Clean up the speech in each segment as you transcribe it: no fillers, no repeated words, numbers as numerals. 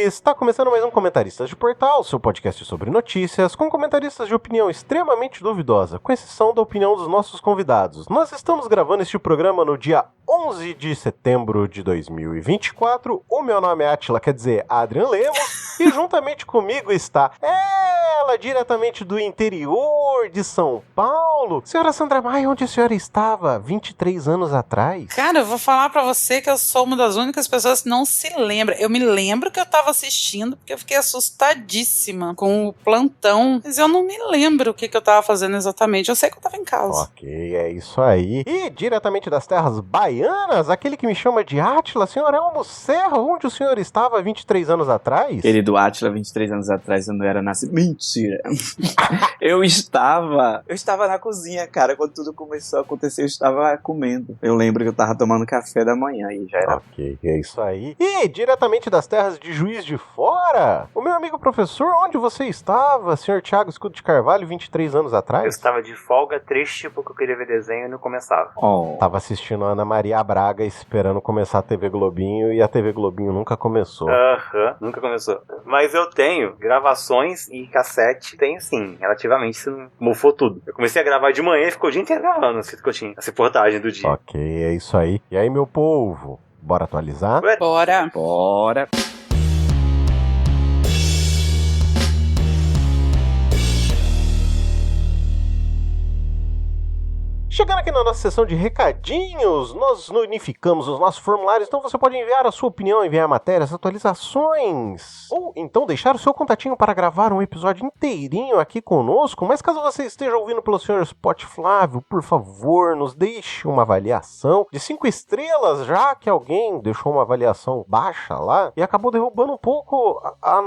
Está começando mais um Comentaristas de Portal, seu podcast sobre notícias, com comentaristas de opinião extremamente duvidosa, com exceção da opinião dos nossos convidados. Nós estamos gravando este programa no dia 11 de setembro de 2024. O meu nome é Átila, quer dizer, Adrian Lemos, e juntamente comigo está ela, diretamente do interior de São Paulo. Senhora Sandra Maia, onde a senhora estava 23 anos atrás? Cara, eu vou falar pra você que eu sou uma das únicas pessoas que não se lembra. Eu me lembro que eu tava assistindo, porque eu fiquei assustadíssima com o plantão, mas eu não me lembro o que eu tava fazendo exatamente. Eu sei que eu tava em casa. Ok, é isso aí. E diretamente das terras baianas, aquele que me chama de Átila, senhor Elmo Serra, onde o senhor estava 23 anos atrás? Querido Átila, 23 anos atrás eu não era nascido. Mentira! Eu estava na cozinha, cara, quando tudo começou a acontecer, eu estava comendo. Eu lembro que eu tava tomando café da manhã e já era. Ok, é isso aí. E diretamente das terras de Juiz de Fora, o meu amigo professor, onde você estava, senhor Thiago Escudo de Carvalho, 23 anos atrás? Eu estava de folga, triste porque eu queria ver desenho e não começava. Tava assistindo a Ana Maria Braga, esperando começar a TV Globinho, e a TV Globinho nunca começou. Nunca começou. Mas eu tenho gravações e cassete, tenho sim, relativamente, se não mofou tudo. Eu comecei a gravar de manhã e ficou o dia inteiro gravando essa reportagem do dia. Ok, é isso aí. E aí, meu povo, bora atualizar? Bora. Chegando aqui na nossa sessão de recadinhos, nós unificamos os nossos formulários, então você pode enviar a sua opinião, enviar matérias, atualizações, ou então deixar o seu contatinho para gravar um episódio inteirinho aqui conosco. Mas caso você esteja ouvindo pelo Sr. Spot Flávio, por favor, nos deixe uma avaliação de 5 estrelas, já que alguém deixou uma avaliação baixa lá e acabou derrubando um pouco a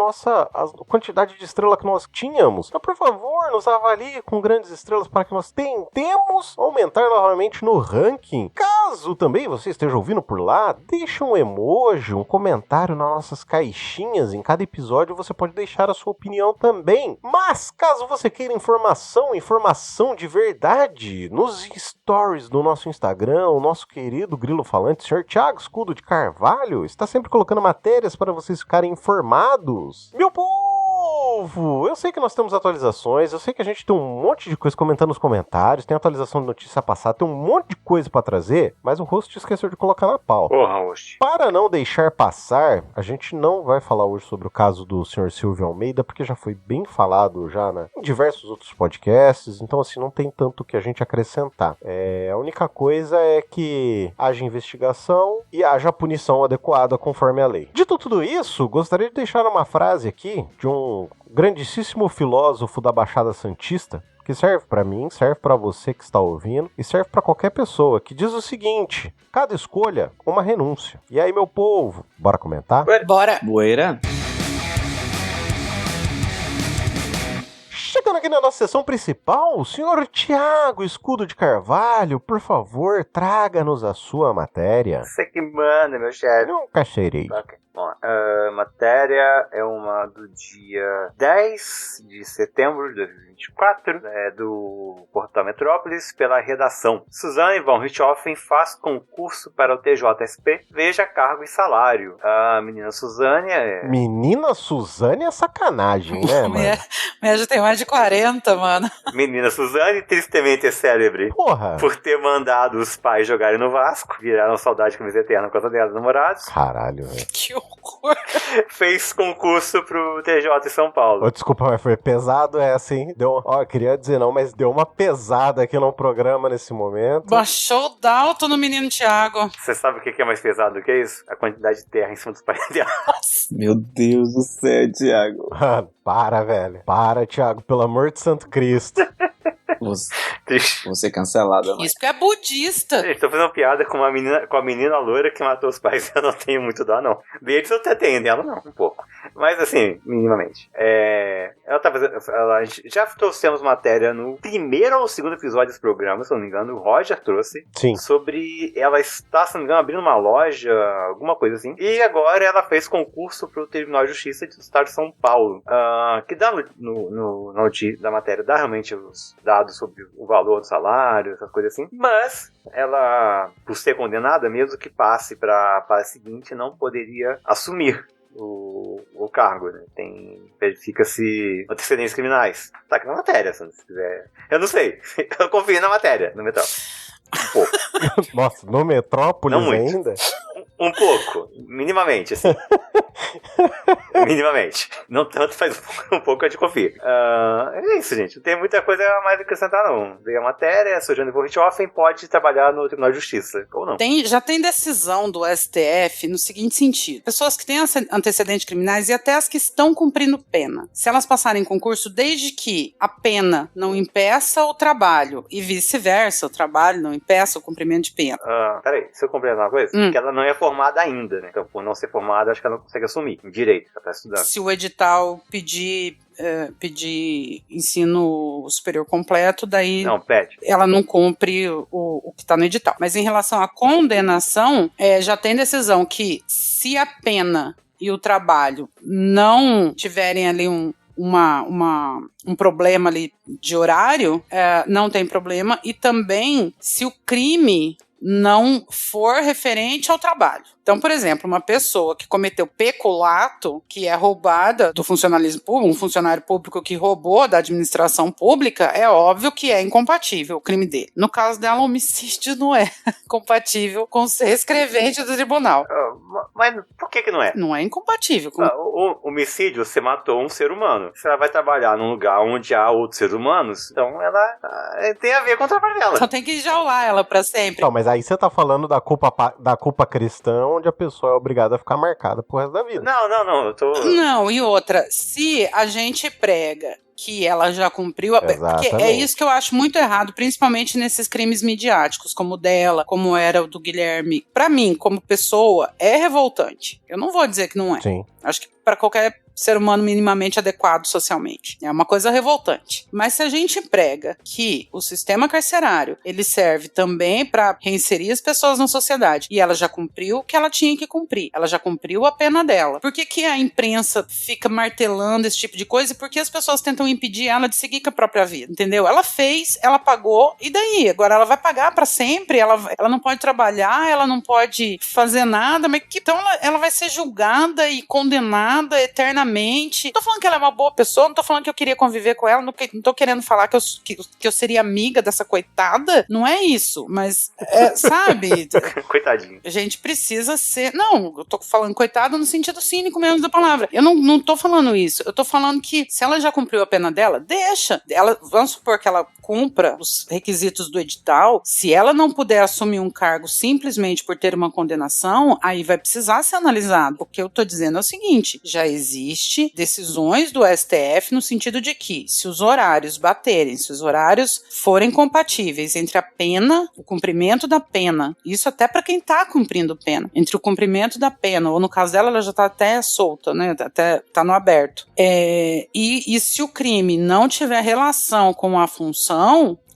quantidade de estrela que nós tínhamos. Então, por favor, nos avalie com grandes estrelas para que nós tentemos aumentar novamente no ranking. Caso também você esteja ouvindo por lá, deixa um emoji, um comentário nas nossas caixinhas. Em cada episódio você pode deixar a sua opinião também. Mas caso você queira informação de verdade, nos stories do nosso Instagram, o nosso querido Grilo Falante, Sr. Thiago Escudo de Carvalho, está sempre colocando matérias para vocês ficarem informados. Meu povo, eu sei que nós temos atualizações, eu sei que a gente tem um monte de coisa comentando nos comentários, tem atualização de notícia passada, tem um monte de coisa pra trazer, mas o host esqueceu de colocar na pauta. Porra, host. Para não deixar passar, a gente não vai falar hoje sobre o caso do Sr. Silvio Almeida, porque já foi bem falado já, né, em diversos outros podcasts, então assim, não tem tanto que a gente acrescentar. A única coisa é que haja investigação e haja punição adequada conforme a lei. Dito tudo isso, gostaria de deixar uma frase aqui de um grandíssimo filósofo da Baixada Santista, que serve pra mim, serve pra você que está ouvindo e serve pra qualquer pessoa, que diz o seguinte: cada escolha, uma renúncia. E aí, meu povo, bora comentar? Bora. Boeira? Chegando aqui na nossa sessão principal, o senhor Thiago Escudo de Carvalho, por favor, traga-nos a sua matéria. Você que manda, meu chefe. Nunca cheirei. Ok. Bom, a matéria é uma do dia 10 de setembro de 2024, do Portal Metrópolis, pela redação. Suzane von Richthofen faz concurso para o TJSP, veja cargo e salário. A menina Suzane Menina Suzane é sacanagem, né, mano? Minha já tem mais de 40, mano. Menina Suzane, tristemente é célebre. Porra! Por ter mandado os pais jogarem no Vasco, viraram saudade de camisa eterna por causa dela, namorados. Caralho, velho. Que horror. Fez concurso pro TJ em São Paulo. Desculpa, mas foi pesado essa, hein? Queria dizer não, mas deu uma pesada aqui no programa nesse momento. Baixou o Dalton no menino Thiago. Você sabe o que é mais pesado do que isso? A quantidade de terra em cima dos pais dela. Meu Deus do céu, Thiago. Mano, para, velho. Para, Thiago, pelo amor de Santo Cristo. Você cancelado, mano. Isso porque é budista. Gente, tô fazendo piada com a menina loira que matou os pais. Eu não tenho muito dó, não. Deles eu até tenho, dela não, um pouco. Mas assim, minimamente. A gente já trouxemos matéria no primeiro ou segundo episódio desse programa, se eu não me engano. O Roger trouxe. Sim. Sobre ela está, se não me engano, abrindo uma loja, alguma coisa assim. E agora ela fez concurso pro Tribunal de Justiça do Estado de São Paulo. Que dá na matéria, dá realmente os dados sobre o valor do salário, essas coisas assim. Mas ela, por ser condenada, mesmo que passe para a seguinte, não poderia assumir o cargo, né? Verifica-se antecedentes criminais. Tá aqui na matéria, se quiser. Eu não sei. Eu confio na matéria, no metrô. Um pouco. Nossa, no Metrópolis não muito. ainda? Um pouco. Minimamente, assim. Minimamente. Não tanto, faz um pouco a gente confia. É isso, gente. Não tem muita coisa a mais a acrescentar, não. Veio a matéria, a Suzane von Richthofen pode trabalhar no Tribunal de Justiça, ou não. Já tem decisão do STF no seguinte sentido. Pessoas que têm antecedentes criminais e até as que estão cumprindo pena. Se elas passarem concurso, desde que a pena não impeça o trabalho e vice-versa, o trabalho não impeça o cumprimento de pena. Peraí, se eu compreendo uma coisa, que ela não é formada ainda, né? Então, por não ser formada, acho que ela não consegue assumir em direito, ela tá estudando. Se o edital pedir ensino superior completo, daí não, pede. Ela não cumpre o que está no edital. Mas em relação à condenação, já tem decisão que se a pena e o trabalho não tiverem ali um problema ali de horário, não tem problema, e também se o crime não for referente ao trabalho. Então, por exemplo, uma pessoa que cometeu peculato, que é roubada do funcionalismo público, um funcionário público que roubou da administração pública, é óbvio que é incompatível o crime dele. No caso dela, o homicídio não é compatível com ser escrevente do tribunal. Mas por que não é? Não é incompatível. O homicídio, você matou um ser humano. Se ela vai trabalhar num lugar onde há outros seres humanos, então ela tem a ver com o trabalho dela. Só tem que enjaular ela pra sempre. Não, mas aí você tá falando da culpa cristã, onde a pessoa é obrigada a ficar marcada pro resto da vida. Não, Não, e outra, se a gente prega que ela já cumpriu a pena, porque é isso que eu acho muito errado, principalmente nesses crimes midiáticos, como o dela, como era o do Guilherme. Pra mim, como pessoa, é revoltante. Eu não vou dizer que não é. Sim. Acho que pra qualquer ser humano minimamente adequado socialmente. É uma coisa revoltante. Mas se a gente prega que o sistema carcerário, ele serve também para reinserir as pessoas na sociedade, e ela já cumpriu o que ela tinha que cumprir, ela já cumpriu a pena dela, por que a imprensa fica martelando esse tipo de coisa e por que as pessoas tentam impedir ela de seguir com a própria vida, entendeu? Ela fez, ela pagou, e daí? Agora ela vai pagar para sempre, ela não pode trabalhar, ela não pode fazer nada, mas então ela vai ser julgada e condenada eternamente. Não tô falando que ela é uma boa pessoa, não tô falando que eu queria conviver com ela, não tô querendo falar que eu seria amiga dessa coitada, não é isso, mas, sabe? Coitadinho. A gente precisa ser... Não, eu tô falando coitada no sentido cínico mesmo da palavra. Eu não tô falando isso, eu tô falando que se ela já cumpriu a pena dela, deixa. Vamos supor que ela cumpra os requisitos do edital, se ela não puder assumir um cargo simplesmente por ter uma condenação, aí vai precisar ser analisado. O que eu tô dizendo é o seguinte, já existe decisões do STF no sentido de que, se os horários baterem, se os horários forem compatíveis entre a pena, o cumprimento da pena, isso até para quem está cumprindo pena, entre o cumprimento da pena, ou no caso dela, ela já está até solta, né, até tá no aberto, e se o crime não tiver relação com a função,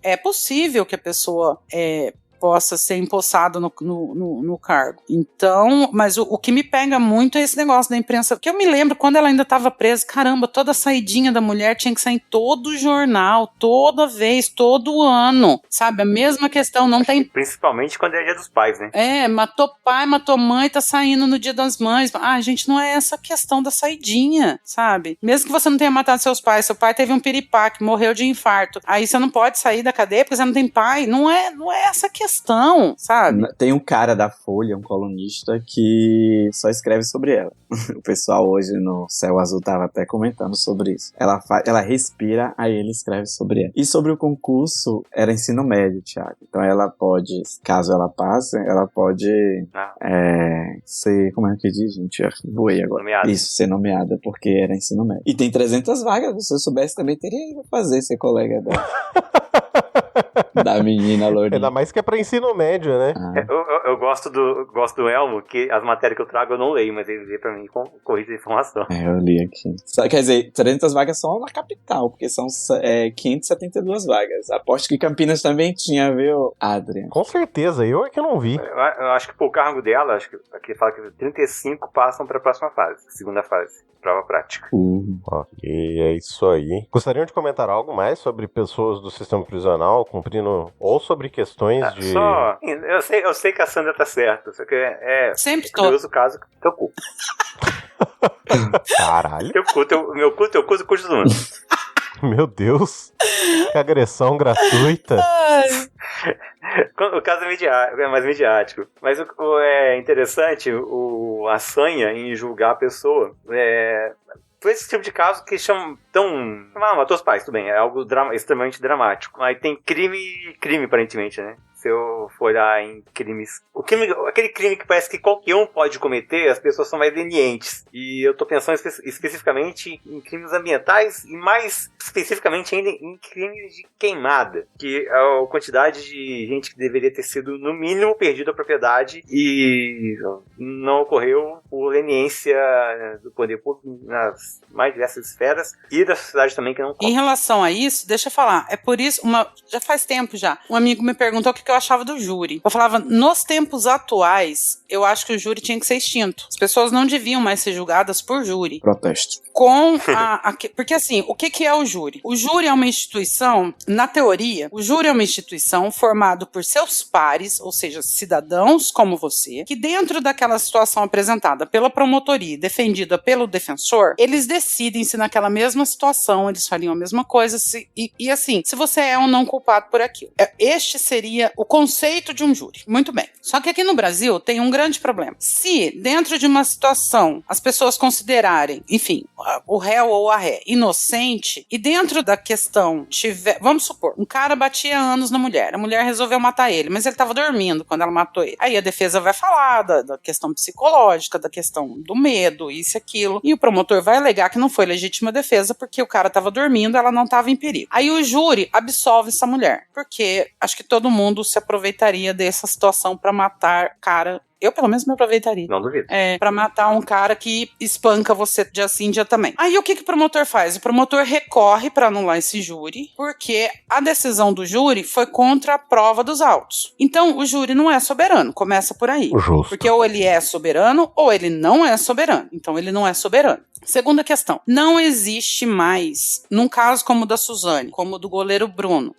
é possível que a pessoa possa ser empossado no cargo. Então, mas o que me pega muito é esse negócio da imprensa, porque eu me lembro quando ela ainda estava presa, caramba, toda a saidinha da mulher tinha que sair em todo o jornal, toda vez, todo ano, sabe? A mesma questão, não tem... Principalmente quando é dia dos pais, né? Matou pai, matou mãe, tá saindo no dia das mães. Gente, não é essa questão da saidinha, sabe? Mesmo que você não tenha matado seus pais, seu pai teve um piripaque, morreu de infarto, aí você não pode sair da cadeia porque você não tem pai, não é essa questão, sabe? Tem um cara da Folha, um colunista, que só escreve sobre ela. O pessoal hoje no Céu Azul tava até comentando sobre isso. Ela respira, aí ele escreve sobre ela. E sobre o concurso, era ensino médio, Thiago. Então ela pode, caso ela passe, ela pode ser, como é que diz, gente? Voei agora. Nomeada. Isso, ser nomeada, porque era ensino médio. E tem 300 vagas, se eu soubesse também teria ido fazer, ser colega dela. Da menina lourinha. Ainda mais que é pra ensino médio, né? Eu gosto do Elmo, que as matérias que eu trago eu não leio, mas ele lê pra mim com corrigir a informação. Eu li aqui. Quer dizer, 300 vagas só na capital, porque são 572 vagas. Aposto que Campinas também tinha, viu, Adrian? Com certeza, eu é que não vi. Eu acho que o cargo dela, acho que aqui fala que 35 passam pra próxima fase, segunda fase, prova prática. Ok, é isso aí. Gostariam de comentar algo mais sobre pessoas do sistema prisional cumprindo, ou sobre questões de... Eu sei que a Sandra tá certa, só que Sempre curioso o caso que tocou. Caralho. Meu cu, teu cu, o cu de todo mundo. Meu Deus. Que agressão gratuita. O caso é mais midiático. Mas o é interessante a sanha em julgar a pessoa. Foi esse tipo de caso que chamam matou os pais, tudo bem, é algo extremamente dramático. Aí tem crime aparentemente, né? Se eu for olhar em crimes... aquele crime que parece que qualquer um pode cometer, as pessoas são mais lenientes. E eu tô pensando especificamente em crimes ambientais e mais especificamente ainda em crimes de queimada. Que é a quantidade de gente que deveria ter sido, no mínimo, perdido a propriedade e não ocorreu por leniência do poder público nas mais diversas esferas e da sociedade também que não conta. Em relação a isso, deixa eu falar, é por isso, já faz tempo já, um amigo me perguntou o que eu achava do júri. Eu falava, nos tempos atuais, eu acho que o júri tinha que ser extinto. As pessoas não deviam mais ser julgadas por júri. Protesto. Porque assim, o que é o júri? O júri é uma instituição, na teoria, o júri é uma instituição formado por seus pares, ou seja, cidadãos como você, que dentro daquela situação apresentada pela promotoria e defendida pelo defensor, eles decidem se naquela mesma situação eles fariam a mesma coisa e assim, se você é ou não culpado por aquilo. Este seria o conceito de um júri. Muito bem. Só que aqui no Brasil tem um grande problema. Se dentro de uma situação as pessoas considerarem, enfim, o réu ou a ré inocente e dentro da questão vamos supor, um cara batia anos na mulher, a mulher resolveu matar ele, mas ele estava dormindo quando ela matou ele. Aí a defesa vai falar da questão psicológica, da questão do medo, isso e aquilo, e o promotor vai alegar que não foi legítima defesa porque o cara estava dormindo, ela não estava em perigo. Aí o júri absolve essa mulher, porque acho que todo mundo se aproveitaria dessa situação para matar cara. Eu, pelo menos, me aproveitaria. Não duvido. Pra matar um cara que espanca você dia sim, dia também. Aí, o que o promotor faz? O promotor recorre pra anular esse júri, porque a decisão do júri foi contra a prova dos autos. Então, o júri não é soberano. Começa por aí. Justo. Porque ou ele é soberano, ou ele não é soberano. Então, ele não é soberano. Segunda questão. Não existe mais, num caso como o da Suzane, como o do goleiro Bruno,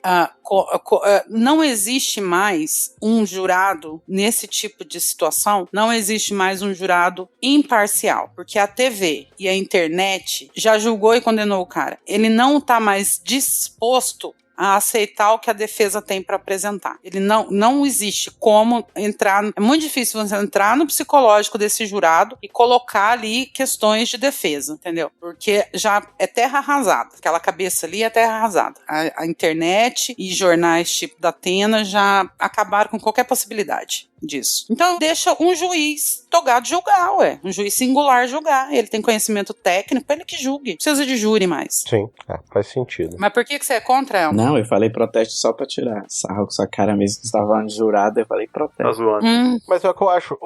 não existe mais um jurado nesse tipo de situação, não existe mais um jurado imparcial, porque a TV e a internet já julgou e condenou o cara. Ele não está mais disposto a aceitar o que a defesa tem para apresentar. Ele não existe como entrar, é muito difícil você entrar no psicológico desse jurado e colocar ali questões de defesa, entendeu? Porque já é terra arrasada, aquela cabeça ali é terra arrasada. A internet e jornais tipo da Atena já acabaram com qualquer possibilidade disso. Então deixa um juiz togado julgar, um juiz singular julgar. Ele tem conhecimento técnico, ele que julgue. Não precisa de júri mais. Sim, faz sentido. Mas por que você é contra, Elmo? Não, eu falei protesto só pra tirar sarro com sua cara mesmo, que você tava falando de jurado, eu falei protesto. Tá zoando. Mas é o que eu acho,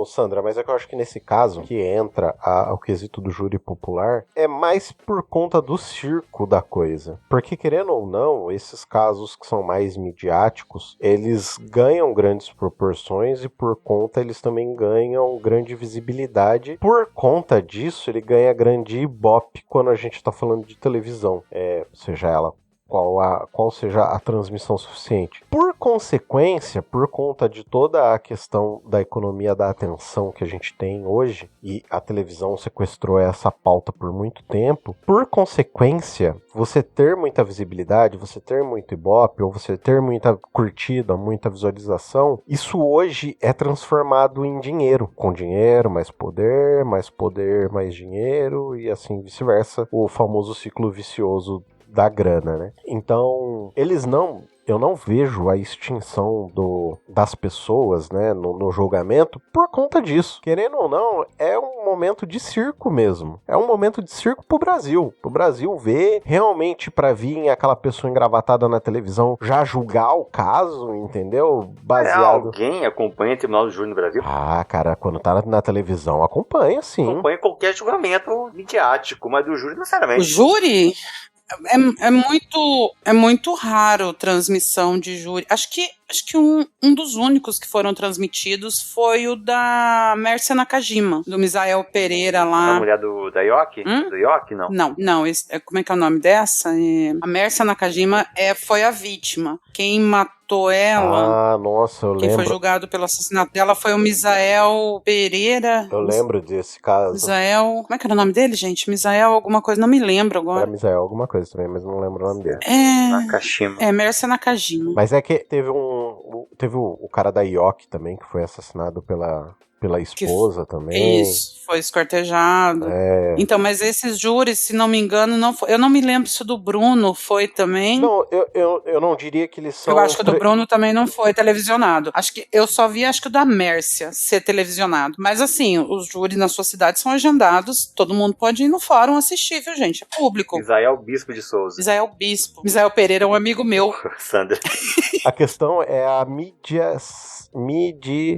Sandra, mas é que eu acho que nesse caso, que entra o quesito do júri popular, é mais por conta do circo da coisa. Porque, querendo ou não, esses casos que são mais midiáticos, eles ganham grandes proporções e por conta eles também ganham grande visibilidade. Por conta disso, ele ganha grande ibope quando a gente tá falando de televisão. Seja ela qual seja a transmissão suficiente. Por consequência, por conta de toda a questão da economia da atenção que a gente tem hoje, e a televisão sequestrou essa pauta por muito tempo, por consequência, você ter muita visibilidade, você ter muito ibope, ou você ter muita curtida, muita visualização, isso hoje é transformado em dinheiro. Com dinheiro, mais poder, mais dinheiro, e assim vice-versa. O famoso ciclo vicioso da grana, né? Então, eu não vejo a extinção das pessoas, né, no julgamento por conta disso. Querendo ou não, é um momento de circo mesmo. É um momento de circo pro Brasil. Pro Brasil ver realmente pra vir aquela pessoa engravatada na televisão já julgar o caso, entendeu? Baseado... Alguém acompanha o Tribunal do Júri no Brasil? Cara, quando tá na televisão, acompanha, sim. Acompanha qualquer julgamento midiático, mas do júri, não necessariamente. O júri... É muito raro transmissão de júri. Acho que Acho que um dos únicos que foram transmitidos foi o da Mércia Nakajima, do Misael Pereira lá. A mulher da Yoki? Do Yoki, não? Não, como é que é o nome dessa? A Mércia Nakajima foi a vítima. Quem matou ela... Ah, nossa, eu lembro. Quem foi julgado pelo assassinato dela foi o Misael Pereira. Eu lembro desse caso. Misael... Como é que era o nome dele, gente? Misael alguma coisa, não me lembro agora. Era Misael alguma coisa também, mas não lembro o nome dele. Nakashima. Mércia Nakajima. Mas é que teve o cara da Yoki também, que foi assassinado pela esposa também. Isso, foi esquartejado. Então, mas esses júris, se não me engano, não foi. Eu não me lembro se o do Bruno foi também. Não, eu não diria que eles são... Eu acho que o do Bruno também não foi televisionado. Acho que eu só vi, o da Mércia ser televisionado. Mas assim, os júris na sua cidade são agendados, todo mundo pode ir no fórum assistir, viu, gente? É público. Misael Bispo de Souza. Misael Bispo. Misael Pereira é um amigo meu. Sandra. A questão é a mídia...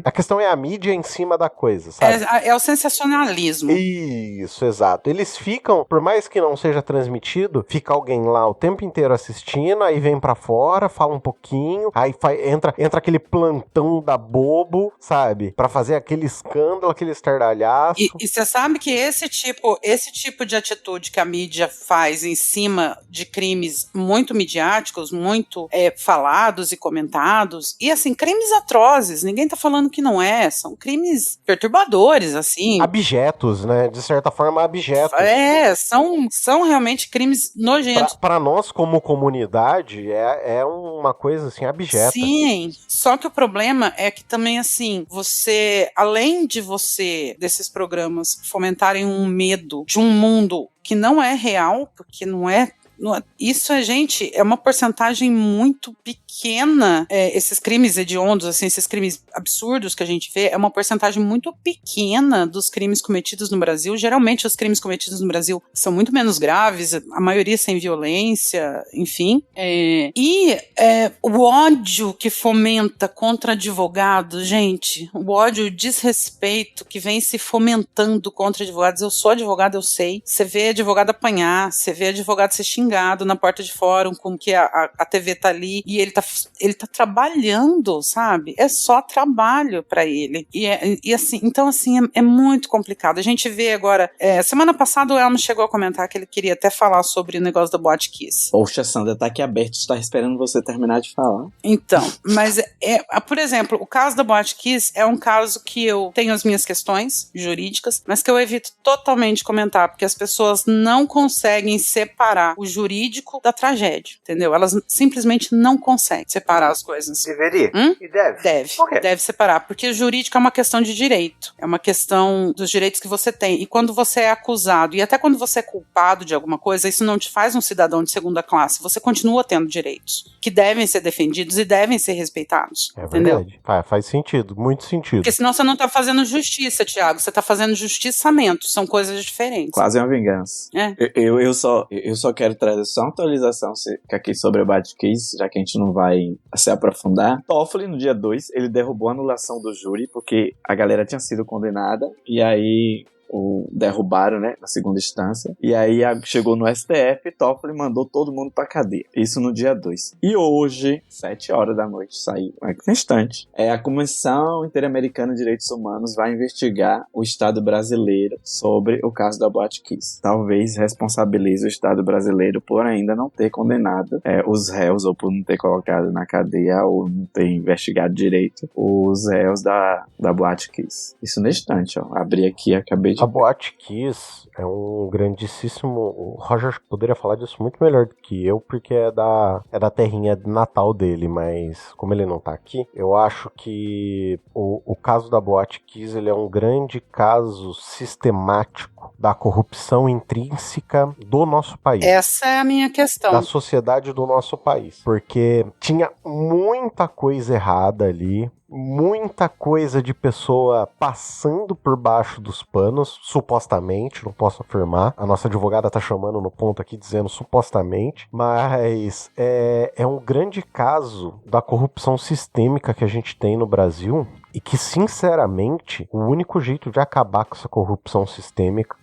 A questão é a mídia em cima da coisa, sabe? É o sensacionalismo. Isso, exato. Eles ficam, por mais que não seja transmitido, fica alguém lá o tempo inteiro assistindo, aí vem pra fora, fala um pouquinho, aí entra aquele plantão da bobo, sabe? Pra fazer aquele escândalo, aquele estardalhaço. E você sabe que esse tipo de atitude que a mídia faz em cima de crimes muito midiáticos, muito falados e comentados, e assim, crimes atrozes, ninguém tá falando que não são crimes perturbadores, assim. Abjetos, né? De certa forma, abjetos. São realmente crimes nojentos. Pra nós, como comunidade, é uma coisa, assim, abjeta. Sim, só que o problema é que também, assim, além desses programas fomentarem um medo de um mundo que não é real, porque não é. Isso, gente, é uma porcentagem muito pequena. Esses crimes hediondos, assim, esses crimes absurdos que a gente vê, é uma porcentagem muito pequena dos crimes cometidos no Brasil. Geralmente, os crimes cometidos no Brasil são muito menos graves, a maioria sem violência, enfim. O ódio que fomenta contra advogados, gente, o ódio, o desrespeito que vem se fomentando contra advogados. Eu sou advogada, eu sei. Você vê advogado apanhar, você vê advogado ser xingado na porta de fórum, com que a TV tá ali e ele tá trabalhando, sabe? É só trabalho pra ele. E assim, então assim, é muito complicado. A gente vê agora, semana passada o Elmo chegou a comentar que ele queria até falar sobre o negócio da Boate Kiss. Poxa, Sandra, tá aqui aberto, está esperando você terminar de falar. Então, mas por exemplo, o caso da Boate Kiss é um caso que eu tenho as minhas questões jurídicas, mas que eu evito totalmente comentar, porque as pessoas não conseguem separar o jurídico da tragédia, entendeu? Elas simplesmente não conseguem separar as coisas. Deveria? E deve? Deve. Por quê? Deve separar, porque o jurídico é uma questão de direito, é uma questão dos direitos que você tem, e quando você é acusado, e até quando você é culpado de alguma coisa, isso não te faz um cidadão de segunda classe, você continua tendo direitos, que devem ser defendidos e devem ser respeitados, entendeu? Verdade. Faz sentido, muito sentido. Porque senão você não tá fazendo justiça, Thiago, você tá fazendo justiçamento, são coisas diferentes. Quase uma vingança. Eu só quero trazer só uma atualização aqui sobre a Boate Kiss, já que a gente não vai se aprofundar. Toffoli, no dia 2, ele derrubou a anulação do júri, porque a galera tinha sido condenada, e aí derrubaram, né, na segunda instância, e aí chegou no STF e Toffoli mandou todo mundo pra cadeia. Isso no dia 2. E hoje, 7 horas da noite, saiu, no instante, a Comissão Interamericana de Direitos Humanos vai investigar o Estado brasileiro sobre o caso da Boate Kiss. Talvez responsabilize o Estado brasileiro por ainda não ter condenado os réus, ou por não ter colocado na cadeia, ou não ter investigado direito os réus da Boate Kiss. Isso no instante, abri aqui e acabei de... A Boate Kiss é um grandíssimo... O Roger poderia falar disso muito melhor do que eu, porque é da terrinha de natal dele, mas como ele não tá aqui, eu acho que o caso da Boate Kiss, ele é um grande caso sistemático da corrupção intrínseca do nosso país. Essa é a minha questão. Da sociedade do nosso país. Porque tinha muita coisa errada ali, muita coisa de pessoa passando por baixo dos panos, supostamente, não posso afirmar. A nossa advogada tá chamando no ponto aqui, dizendo supostamente, mas é um grande caso da corrupção sistêmica que a gente tem no Brasil, e que, sinceramente, o único jeito de acabar com essa corrupção sistêmica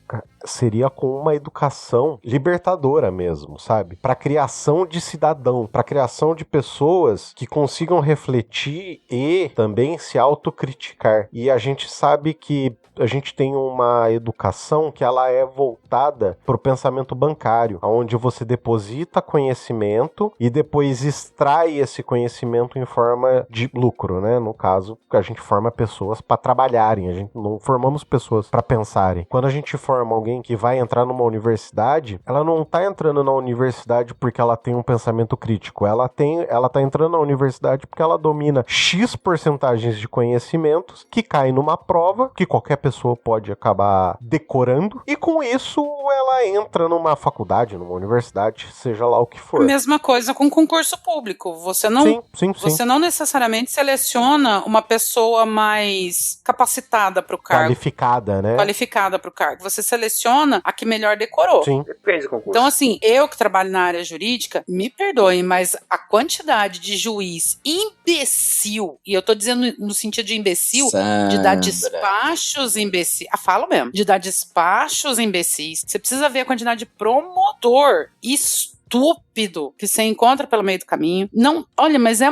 seria com uma educação libertadora mesmo, sabe? Para criação de cidadão, para criação de pessoas que consigam refletir e também se autocriticar. E a gente sabe que a gente tem uma educação que ela é voltada para o pensamento bancário, onde você deposita conhecimento e depois extrai esse conhecimento em forma de lucro, né? No caso, a gente forma pessoas para trabalharem, a gente não formamos pessoas para pensarem. Quando a gente forma alguém que vai entrar numa universidade, ela não tá entrando na universidade porque ela tem um pensamento crítico, ela tá entrando na universidade porque ela domina X porcentagens de conhecimentos que caem numa prova que qualquer pessoa pode acabar decorando, e com isso ela entra numa faculdade, numa universidade, seja lá o que for. Mesma coisa com concurso público. Você não, você não necessariamente seleciona uma pessoa mais capacitada para o cargo. Qualificada, né? Qualificada para o cargo. Você seleciona a que melhor decorou. Sim. Depende do concurso. Então, assim, eu que trabalho na área jurídica, me perdoem, mas a quantidade de juiz imbecil, e eu tô dizendo no sentido de imbecil, Sandra. de dar despachos imbecis. Falo mesmo. De dar despachos imbecis. Você precisa ver a quantidade de promotor estúpido que você encontra pelo meio do caminho. Não, olha, mas é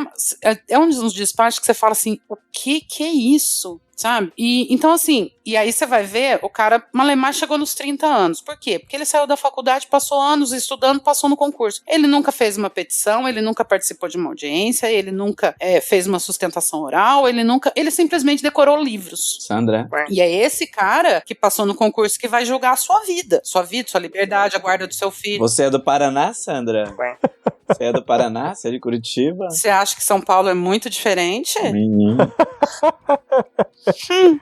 um dos despachos que você fala assim, o que é isso? Sabe? E então, assim, e aí você vai ver, o cara, malemar, chegou nos 30 anos. Por quê? Porque ele saiu da faculdade, passou anos estudando, passou no concurso. Ele nunca fez uma petição, ele nunca participou de uma audiência, ele nunca fez uma sustentação oral, ele simplesmente decorou livros. Sandra. E é esse cara que passou no concurso que vai julgar a sua vida, sua liberdade, a guarda do seu filho. Você é do Paraná, Sandra? Você é do Paraná? Você é de Curitiba? Você acha que São Paulo é muito diferente? Menino.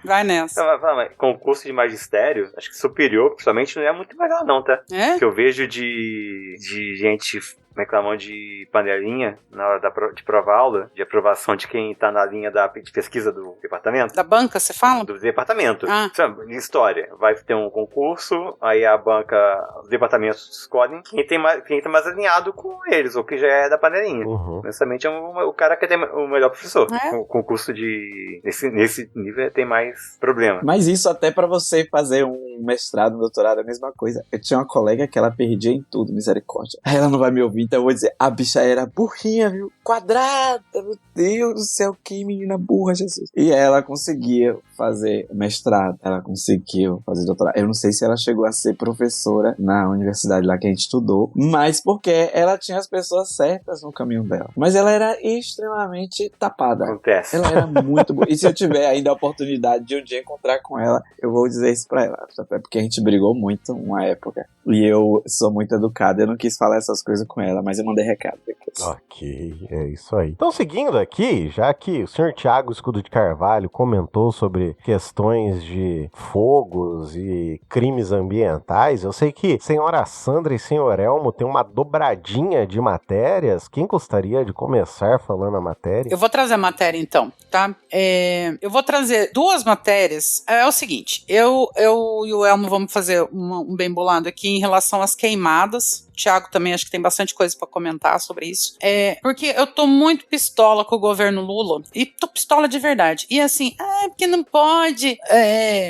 Vai nessa. Mas concurso de magistério, acho que superior, principalmente, não é muito legal não, tá? É? Que eu vejo de gente reclamando de panelinha na hora de provar aula, de aprovação de quem tá na linha de pesquisa do departamento. Da banca, você fala? Do departamento. Ah. Sabe, história. Vai ter um concurso, aí a banca, os departamentos escolhem quem tá mais alinhado com eles, ou que já é da panelinha. Uhum. Honestamente, é o cara que tem o melhor professor. É? O concurso nesse nível tem mais problema. Mas isso até pra você fazer um mestrado, um doutorado, é a mesma coisa. Eu tinha uma colega que ela perdia em tudo, misericórdia. Aí ela não vai me ouvir, então eu vou dizer, a bicha era burrinha, viu? Quadrada, meu Deus do céu, que menina burra, Jesus. E ela conseguia fazer mestrado, ela conseguiu fazer doutorado. Eu não sei se ela chegou a ser professora na universidade lá que a gente estudou, mas porque ela tinha as pessoas certas no caminho dela. Mas ela era extremamente tapada. Acontece. Ela era muito boa. E se eu tiver ainda a oportunidade de um dia encontrar com ela, eu vou dizer isso pra ela. Até porque a gente brigou muito uma época. E eu sou muito educado. Eu não quis falar essas coisas com ela, mas eu mandei recado depois. Ok, é isso aí. Então, seguindo aqui, já que o senhor Tiago Escudo de Carvalho comentou sobre questões de fogos e crimes ambientais, eu sei que senhora Sandra e senhor Elmo tem uma dobradinha de matérias. Quem gostaria de começar falando a matéria? Eu vou trazer a matéria, então, tá? Eu vou trazer duas matérias. É o seguinte, eu e o Elmo vamos fazer um bem bolado aqui em relação às queimadas. O Thiago também acho que tem bastante coisa pra comentar sobre isso. Porque eu tô muito pistola com o governo Lula. E tô pistola de verdade. E assim, porque não pode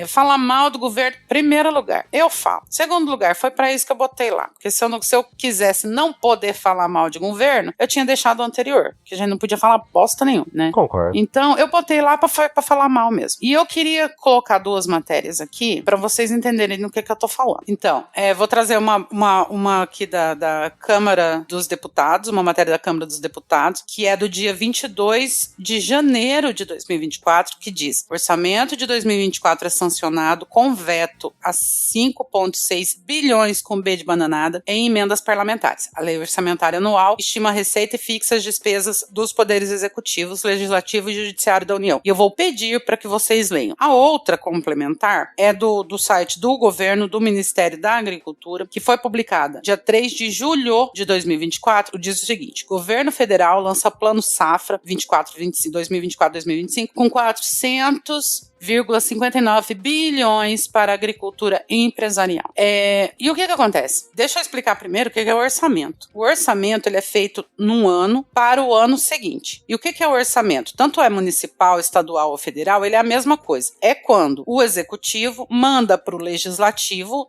falar mal do governo. Primeiro lugar, eu falo. Segundo lugar, foi pra isso que eu botei lá. Porque se eu quisesse não poder falar mal de governo, eu tinha deixado o anterior. Que a gente não podia falar bosta nenhuma, né? Concordo. Então, eu botei lá pra falar mal mesmo. E eu queria colocar duas matérias aqui pra vocês entenderem do que eu tô falando. Então, vou trazer uma aqui da Câmara dos Deputados, uma matéria da Câmara dos Deputados, que é do dia 22 de janeiro de 2024, que diz: o orçamento de 2024 é sancionado com veto a 5,6 bilhões com B de bananada em emendas parlamentares. A lei orçamentária anual estima a receita e fixa as despesas dos poderes executivos, legislativo e judiciário da União. E eu vou pedir para que vocês leiam. A outra complementar é do site do governo, do Ministério da Agricultura, que foi publicada dia 3 de julho de 2024, diz o seguinte: o governo federal lança plano Safra 2024-2025 com 400,59 bilhões para a agricultura empresarial. E o que acontece? Deixa eu explicar primeiro o que é o orçamento. O orçamento ele é feito num ano para o ano seguinte. E o que é o orçamento? Tanto é municipal, estadual ou federal, ele é a mesma coisa. É quando o executivo manda para o legislativo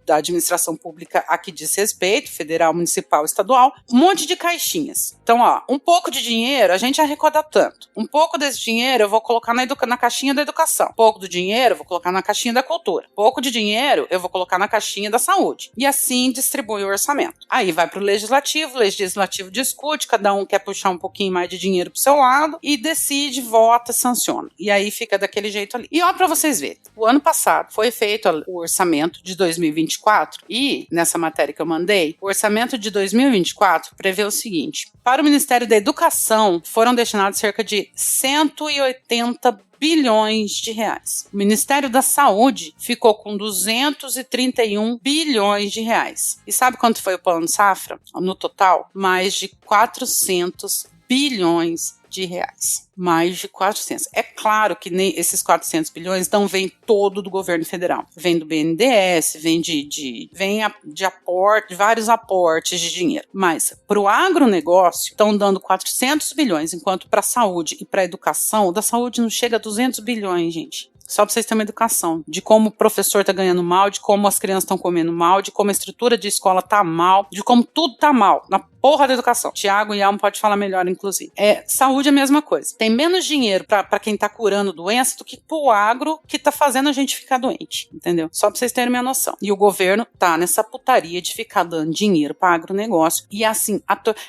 da administração pública a que diz respeito, federal, municipal, estadual, um monte de caixinhas. Então, um pouco de dinheiro a gente arrecada tanto. Um pouco desse dinheiro eu vou colocar na caixinha da educação. Um pouco do dinheiro eu vou colocar na caixinha da cultura. Um pouco de dinheiro eu vou colocar na caixinha da saúde. E assim distribui o orçamento. Aí vai pro legislativo, o legislativo discute, cada um quer puxar um pouquinho mais de dinheiro pro seu lado e decide, vota, sanciona. E aí fica daquele jeito ali. E ó, pra vocês verem, o ano passado foi feito o orçamento de 2024 e, nessa matéria que eu mandei, o orçamento de 2024 prevê o seguinte: para o Ministério da Educação foram destinados cerca de 180 bilhões de reais. O Ministério da Saúde ficou com 231 bilhões de reais. E sabe quanto foi o plano safra? No total, mais de 400 bilhões de reais. Mais de 400. É claro que nem esses 400 bilhões não vêm todo do governo federal. Vem do BNDES, vem de aporte, de vários aportes de dinheiro. Mas para o agronegócio estão dando 400 bilhões, enquanto para a saúde e para a educação, da saúde não chega a 200 bilhões, gente. Só para vocês terem uma educação, de como o professor está ganhando mal, de como as crianças estão comendo mal, de como a estrutura de escola está mal, de como tudo está mal na porra da educação. Tiago e Almo pode falar melhor, inclusive. Saúde é a mesma coisa. Tem menos dinheiro para quem está curando doença do que pro agro que está fazendo a gente ficar doente, entendeu? Só para vocês terem uma noção. E o governo tá nessa putaria de ficar dando dinheiro para agronegócio. E assim,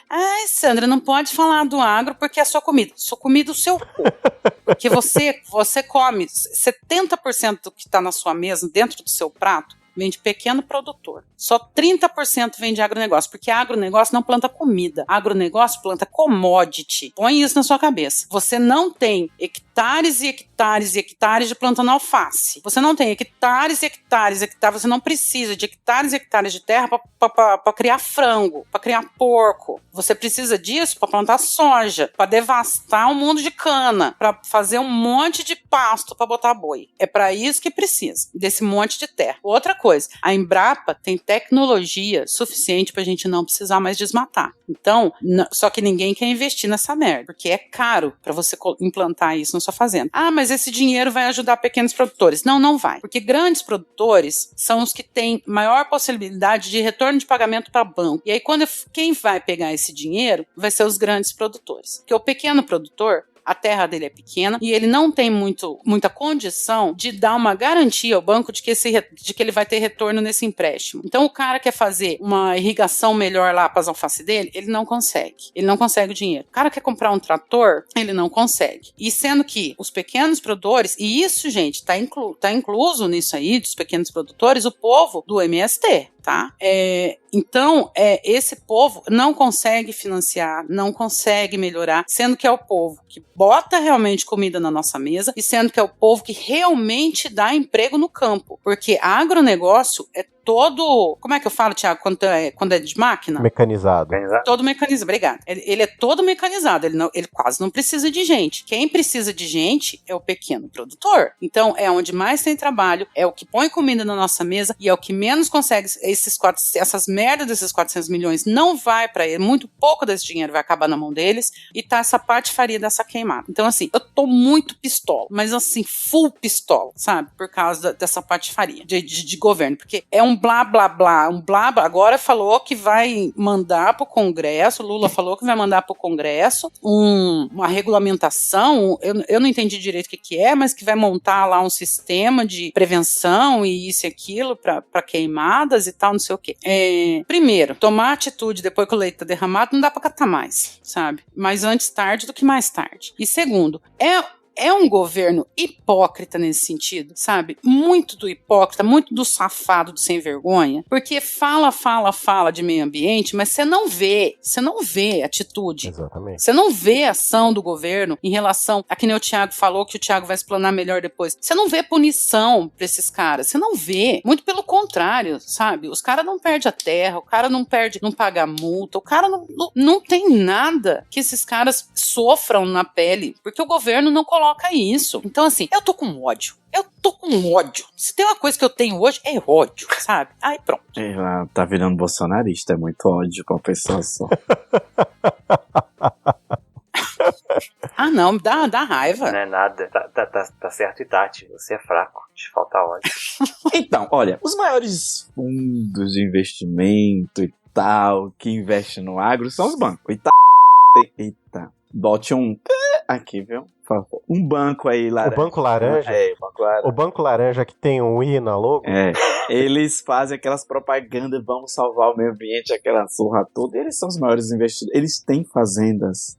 ai, Sandra, não pode falar do agro porque é sua comida. Sua comida, o seu corpo. Porque você come 70% do que está na sua mesa, dentro do seu prato, vem de pequeno produtor. Só 30% vem de agronegócio, porque agronegócio não planta comida. Agronegócio planta commodity. Põe isso na sua cabeça. Você não tem hectares e hectares e hectares de plantando alface. Você não tem hectares e hectares e hectares. Você não precisa de hectares e hectares de terra para criar frango, para criar porco. Você precisa disso para plantar soja, para devastar um mundo de cana, para fazer um monte de pasto para botar boi. É para isso que precisa, desse monte de terra. Outra coisa, a Embrapa tem tecnologia suficiente pra gente não precisar mais desmatar. Então, só que ninguém quer investir nessa merda, porque é caro pra você implantar isso na sua fazenda. Ah, mas esse dinheiro vai ajudar pequenos produtores. Não, não vai. Porque grandes produtores são os que têm maior possibilidade de retorno de pagamento para banco. E aí, quem vai pegar esse dinheiro vai ser os grandes produtores. Porque o pequeno produtor, a terra dele é pequena e ele não tem muita condição de dar uma garantia ao banco de que ele vai ter retorno nesse empréstimo. Então, o cara quer fazer uma irrigação melhor lá para as alfaces dele, ele não consegue. Ele não consegue o dinheiro. O cara quer comprar um trator, ele não consegue. E sendo que os pequenos produtores, e isso, gente, tá incluso nisso aí, dos pequenos produtores, o povo do MST, tá? Então, esse povo não consegue financiar, não consegue melhorar, sendo que é o povo que bota realmente comida na nossa mesa e sendo que é o povo que realmente dá emprego no campo. Porque agronegócio é todo... Como é que eu falo, Thiago, quando é de máquina? Mecanizado. Todo mecanizado, obrigado. Ele é todo mecanizado, ele quase não precisa de gente. Quem precisa de gente é o pequeno produtor. Então, é onde mais tem trabalho, é o que põe comida na nossa mesa e é o que menos consegue. Essas merdas desses 400 milhões não vai para ele, muito pouco desse dinheiro vai acabar na mão deles e tá essa patifaria dessa queimada. Então, assim, eu tô muito pistola, mas assim, full pistola, sabe? Por causa dessa patifaria de governo, porque é um blá, blá, blá, agora falou que vai mandar pro Congresso, Lula falou que vai mandar pro Congresso uma regulamentação, eu não entendi direito o que é, mas que vai montar lá um sistema de prevenção e isso e aquilo para queimadas e tal, não sei o quê. Primeiro, tomar atitude depois que o leite tá derramado não dá pra catar mais, sabe? Mas antes tarde do que mais tarde. E segundo, é um governo hipócrita nesse sentido, sabe? Muito do hipócrita, muito do safado, do sem vergonha, porque fala de meio ambiente, mas você não vê atitude. Exatamente. Você não vê ação do governo em relação a que nem o Thiago falou, que o Thiago vai explanar melhor depois. Você não vê punição pra esses caras, você não vê. Muito pelo contrário, sabe? Os caras não perdem a terra, o cara não paga multa, o cara não tem nada que esses caras sofram na pele, porque o governo não coloca isso. Então, assim, eu tô com ódio. Se tem uma coisa que eu tenho hoje, é ódio, sabe? Aí, pronto. Ela tá virando bolsonarista, é muito ódio pra uma pessoa só. Ah, não, dá raiva. Não é nada. Tá certo, Itachi. Você é fraco. Te falta ódio. Então, olha, os maiores fundos de investimento e tal que investem no agro são os bancos. Eita, bote um aqui, viu? Por favor. Um banco aí laranja. O Banco Laranja? É, o Banco Laranja. O Banco Laranja que tem um I na logo? É, eles fazem aquelas propagandas, vamos salvar o meio ambiente, aquela surra toda. Eles são os maiores investidores. Eles têm fazendas.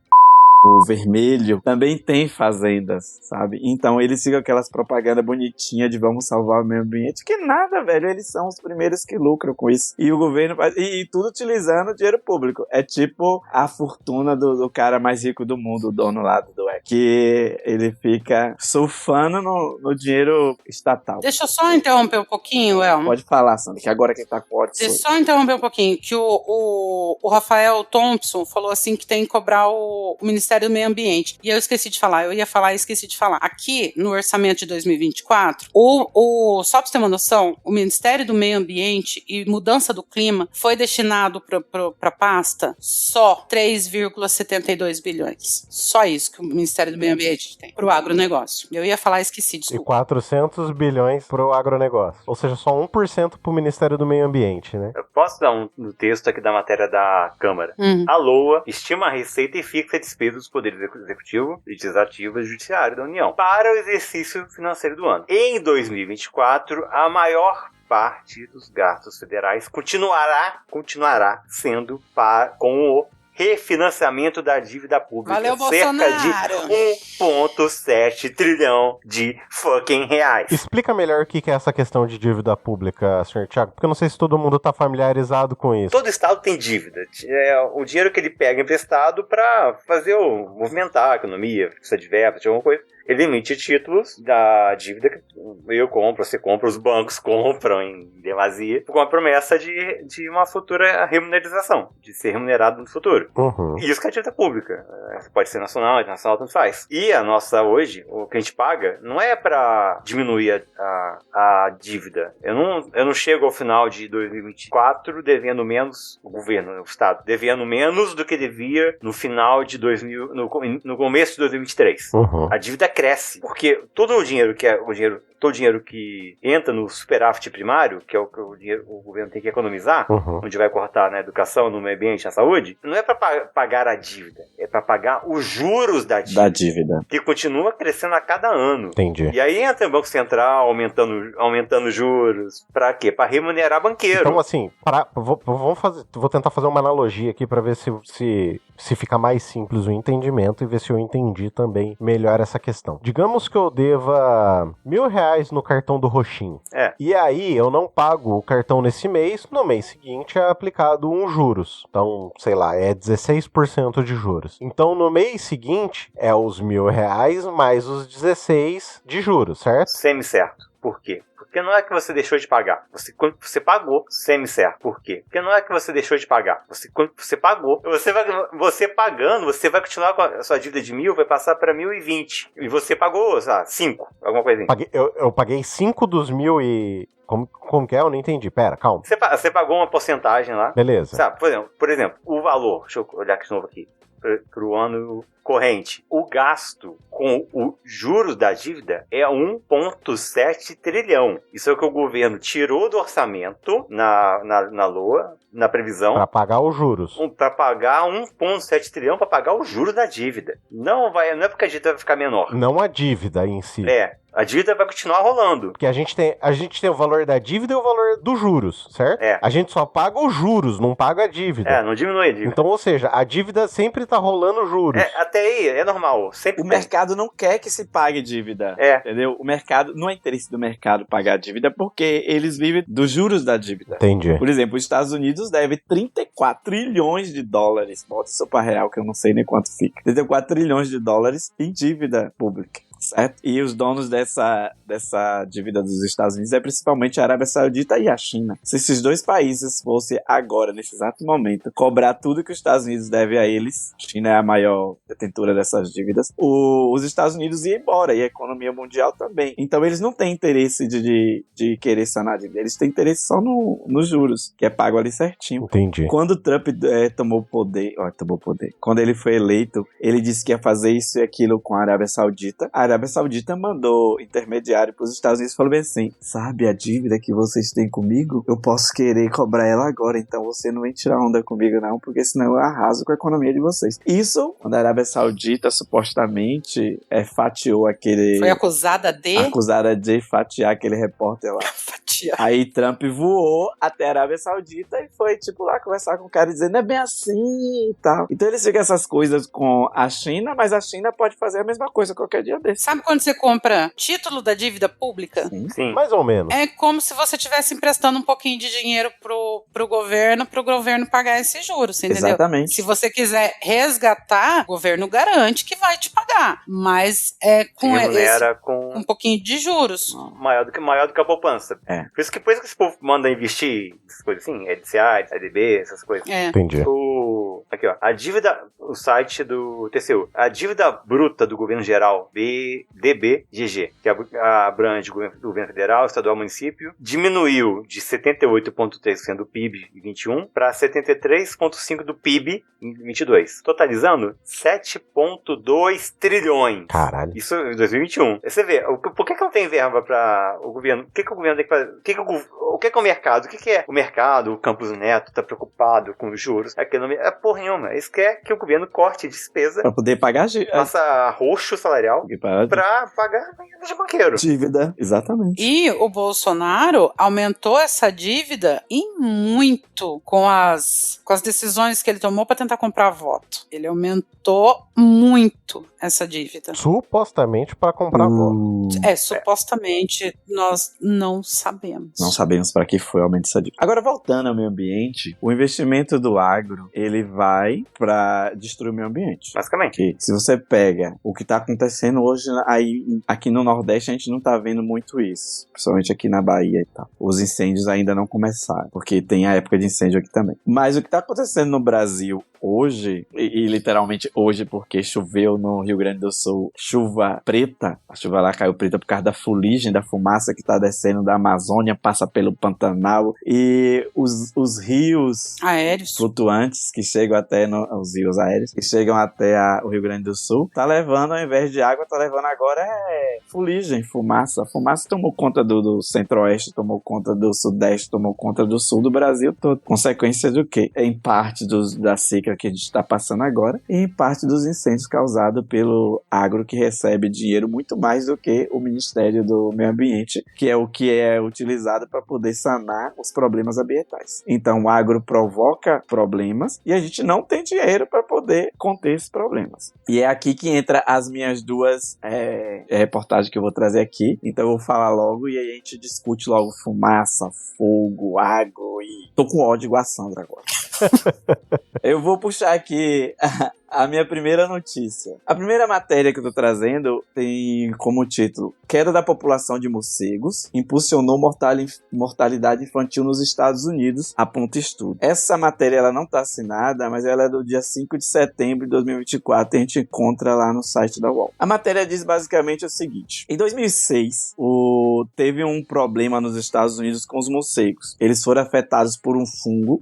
O vermelho também tem fazendas, sabe? Então eles ficam aquelas propagandas bonitinhas de vamos salvar o meio ambiente. Que nada, velho. Eles são os primeiros que lucram com isso. E o governo faz... E tudo utilizando o dinheiro público. É tipo a fortuna do cara mais rico do mundo, o dono lá do Dueck. Que ele fica surfando no dinheiro estatal. Deixa eu só interromper um pouquinho, Elmo. Pode falar, Sandra, que agora quem tá com ódio Deixa eu só interromper um pouquinho. Que o Rafael Thompson falou assim que tem que cobrar o Ministério do Meio Ambiente. E eu esqueci de falar. Eu ia falar e esqueci de falar. Aqui, no orçamento de 2024, só pra você ter uma noção, o Ministério do Meio Ambiente e Mudança do Clima foi destinado pra pasta só 3,72 bilhões. Só isso que o Ministério do Meio Ambiente tem. Pro agronegócio. Eu ia falar e esqueci, desculpa. E 400 bilhões pro agronegócio. Ou seja, só 1% pro Ministério do Meio Ambiente, né? Eu posso dar no texto aqui da matéria da Câmara. A LOA estima a receita e fixa a despesa dos poderes executivo, legislativo e judiciário da União para o exercício financeiro do ano. Em 2024, a maior parte dos gastos federais continuará sendo com o refinanciamento da dívida pública. Valeu, cerca Bolsonaro! de 1,7 trilhão de fucking reais. Explica melhor o que é essa questão de dívida pública, senhor Thiago, porque eu não sei se todo mundo tá familiarizado com isso. Todo estado tem dívida. É o dinheiro que ele pega emprestado para movimentar a economia, precisa de verba, de alguma coisa. Ele emite títulos da dívida que eu compro, você compra, os bancos compram em demasia, com a promessa de uma futura remuneração, de ser remunerado no futuro. Isso que é a dívida pública. Pode ser nacional, internacional, tanto faz. E a nossa hoje, o que a gente paga, não é para diminuir a dívida. Eu não chego ao final de 2024 devendo menos, o governo, o Estado, devendo menos do que devia no final de no começo de 2023. A dívida cresce, porque todo o dinheiro que entra no superávit primário, que é o que o governo tem que economizar, onde vai cortar na educação, no meio ambiente, na saúde, não é para pagar a dívida, é para pagar os juros da dívida. Que continua crescendo a cada ano. Entendi. E aí entra o Banco Central aumentando juros, para quê? Para remunerar banqueiro. Então, assim, vou tentar fazer uma analogia aqui para ver se fica mais simples o entendimento e ver se eu entendi também melhor essa questão. Digamos que eu deva R$1.000 no cartão do Roxinho. E aí eu não pago o cartão nesse mês, no mês seguinte é aplicado juros. Então, sei lá, é 16% de juros. Então no mês seguinte é os R$1.000 mais os 16 de juros, certo? Semi-certo. Por quê? Porque não é que você deixou de pagar. Você pagou semi-certo. Por quê? Porque não é que você deixou de pagar. Você pagou. Você pagando, você vai continuar com a sua dívida de 1.000, vai passar para 1.020. E você pagou, sei lá, 5, alguma coisa assim. Eu paguei 5 dos 1.000 e... Como que é? Eu não entendi. Pera, calma. Você pagou uma porcentagem lá. Beleza. Sabe, por exemplo, o valor... Deixa eu olhar de novo aqui. Para o ano corrente. O gasto com os juros da dívida é 1,7 trilhão. Isso é o que o governo tirou do orçamento na LOA, na previsão. Para pagar os juros. Para pagar 1,7 trilhão para pagar os juros da dívida. Não é porque a dívida vai ficar menor. Não a dívida em si. A dívida vai continuar rolando. Porque a gente tem o valor da dívida e o valor dos juros, certo? A gente só paga os juros, não paga a dívida. Não diminui a dívida. Então, ou seja, a dívida sempre tá rolando juros. Até aí, é normal. Sempre mercado não quer que se pague dívida. Entendeu? O mercado, não é interesse do mercado pagar a dívida porque eles vivem dos juros da dívida. Entendi. Por exemplo, os Estados Unidos deve 34 trilhões de dólares. Bota isso pra real, que eu não sei nem quanto fica. 34 trilhões de dólares em dívida pública. certo? E os donos dessa dívida dos Estados Unidos é principalmente a Arábia Saudita e a China. Se esses dois países fossem agora, nesse exato momento, cobrar tudo que os Estados Unidos deve a eles, a China é a maior detentora dessas dívidas, os Estados Unidos iam embora e a economia mundial também. Então eles não têm interesse de querer sanar a dívida, eles têm interesse só nos juros, que é pago ali certinho. Entendi. Quando o Trump tomou poder, quando ele foi eleito, ele disse que ia fazer isso e aquilo com a Arábia Saudita. A Arábia Saudita mandou intermediário para os Estados Unidos e falou bem assim, sabe a dívida que vocês têm comigo? Eu posso querer cobrar ela agora, então você não vem tirar onda comigo não, porque senão eu arraso com a economia de vocês. Isso, quando a Arábia Saudita supostamente fatiou aquele... Foi acusada de fatiar aquele repórter lá. Aí Trump voou até a Arábia Saudita e foi, tipo, lá conversar com o cara dizendo, é bem assim e tal. Então eles ficam essas coisas com a China, mas a China pode fazer a mesma coisa qualquer dia desse. Sabe quando você compra título da dívida pública? Sim. Mais ou menos. É como se você estivesse emprestando um pouquinho de dinheiro pro governo pagar esses juros, entendeu? Exatamente. Se você quiser resgatar, o governo garante que vai te pagar, mas é com um pouquinho de juros. Maior do que a poupança. Por isso que esse povo manda investir essas coisas assim, LCA, LDB, essas coisas. Entendi. Aqui, ó. A dívida, o site do TCU. A dívida bruta do governo geral, DBGG, que abrange o governo federal, estadual e município, diminuiu de 78,3% do PIB em 21 para 73,5% do PIB em 22, totalizando 7,2 trilhões. Caralho. Isso em 2021. Você vê, por que não tem verba para o governo? O que o governo tem que fazer? O que é o mercado? O que é o mercado? O Campos Neto tá preocupado com os juros. É porra nenhuma. Eles querem que o governo corte despesa pra poder pagar faça arroxo salarial pra pagar de banqueiro. Dívida, exatamente. E o Bolsonaro aumentou essa dívida e muito com as decisões que ele tomou para tentar comprar voto. Ele aumentou muito essa dívida. Supostamente para comprar voto. Supostamente nós não sabemos. Não sabemos para que foi o aumento dessa dívida. Agora, voltando ao meio ambiente, o investimento do agro, ele vai para destruir o meio ambiente. Basicamente. Porque se você pega o que tá acontecendo hoje aí, aqui no Nordeste, a gente não tá vendo muito isso. Principalmente aqui na Bahia e tal. Os incêndios ainda não começaram, porque tem a época de incêndio aqui também. Mas o que tá acontecendo no Brasil hoje, e literalmente hoje, porque choveu no Rio Grande do Sul, chuva preta, a chuva lá caiu preta por causa da fuligem, da fumaça que tá descendo da Amazônia, passa pelo Pantanal, e os rios aéreos flutuantes que chegam até os rios aéreos, que chegam até o Rio Grande do Sul, tá levando, ao invés de água, tá levando agora fuligem, fumaça. A fumaça tomou conta do centro-oeste, tomou conta do sudeste, tomou conta do sul do Brasil todo. Consequência do quê? Em parte da seca que a gente está passando agora e em parte dos incêndios causados pelo agro, que recebe dinheiro muito mais do que o Ministério do Meio Ambiente, que é o que é utilizado para poder sanar os problemas ambientais. Então o agro provoca problemas e a gente não tem dinheiro para poder conter esses problemas. E é aqui que entra as minhas duas reportagens que eu vou trazer aqui. Então eu vou falar logo e aí a gente discute logo fumaça, fogo, agro e... Tô com ódio igual a Sandra agora. Eu vou puxar aqui a minha primeira notícia. A primeira matéria que eu tô trazendo tem como título: Queda da população de morcegos impulsionou mortalidade infantil nos Estados Unidos, aponta estudo. Essa matéria ela não tá assinada, mas ela é do dia 5 de setembro de 2024 e a gente encontra lá no site da UOL. A matéria diz basicamente o seguinte: em 2006, teve um problema nos Estados Unidos com os morcegos. Eles foram afetados por um fungo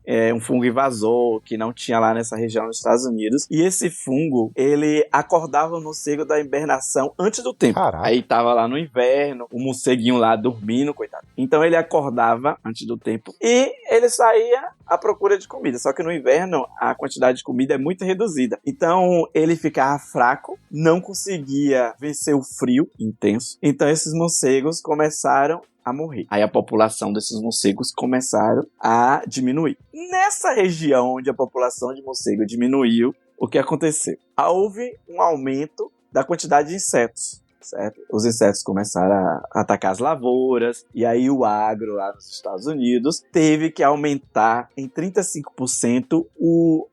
invasor que não tinha lá nessa região dos Estados Unidos, e esse fungo, ele acordava o morcego da hibernação antes do tempo. Caraca. Aí tava lá no inverno, o morceguinho lá dormindo, coitado. Então ele acordava antes do tempo e ele saía à procura de comida. Só que no inverno a quantidade de comida é muito reduzida. Então ele ficava fraco, não conseguia vencer o frio intenso. Então esses morcegos começaram a morrer. Aí a população desses morcegos começaram a diminuir. Nessa região onde a população de morcego diminuiu, o que aconteceu? Houve um aumento da quantidade de insetos. certo? Os insetos começaram a atacar as lavouras, e aí o agro lá nos Estados Unidos teve que aumentar em 35%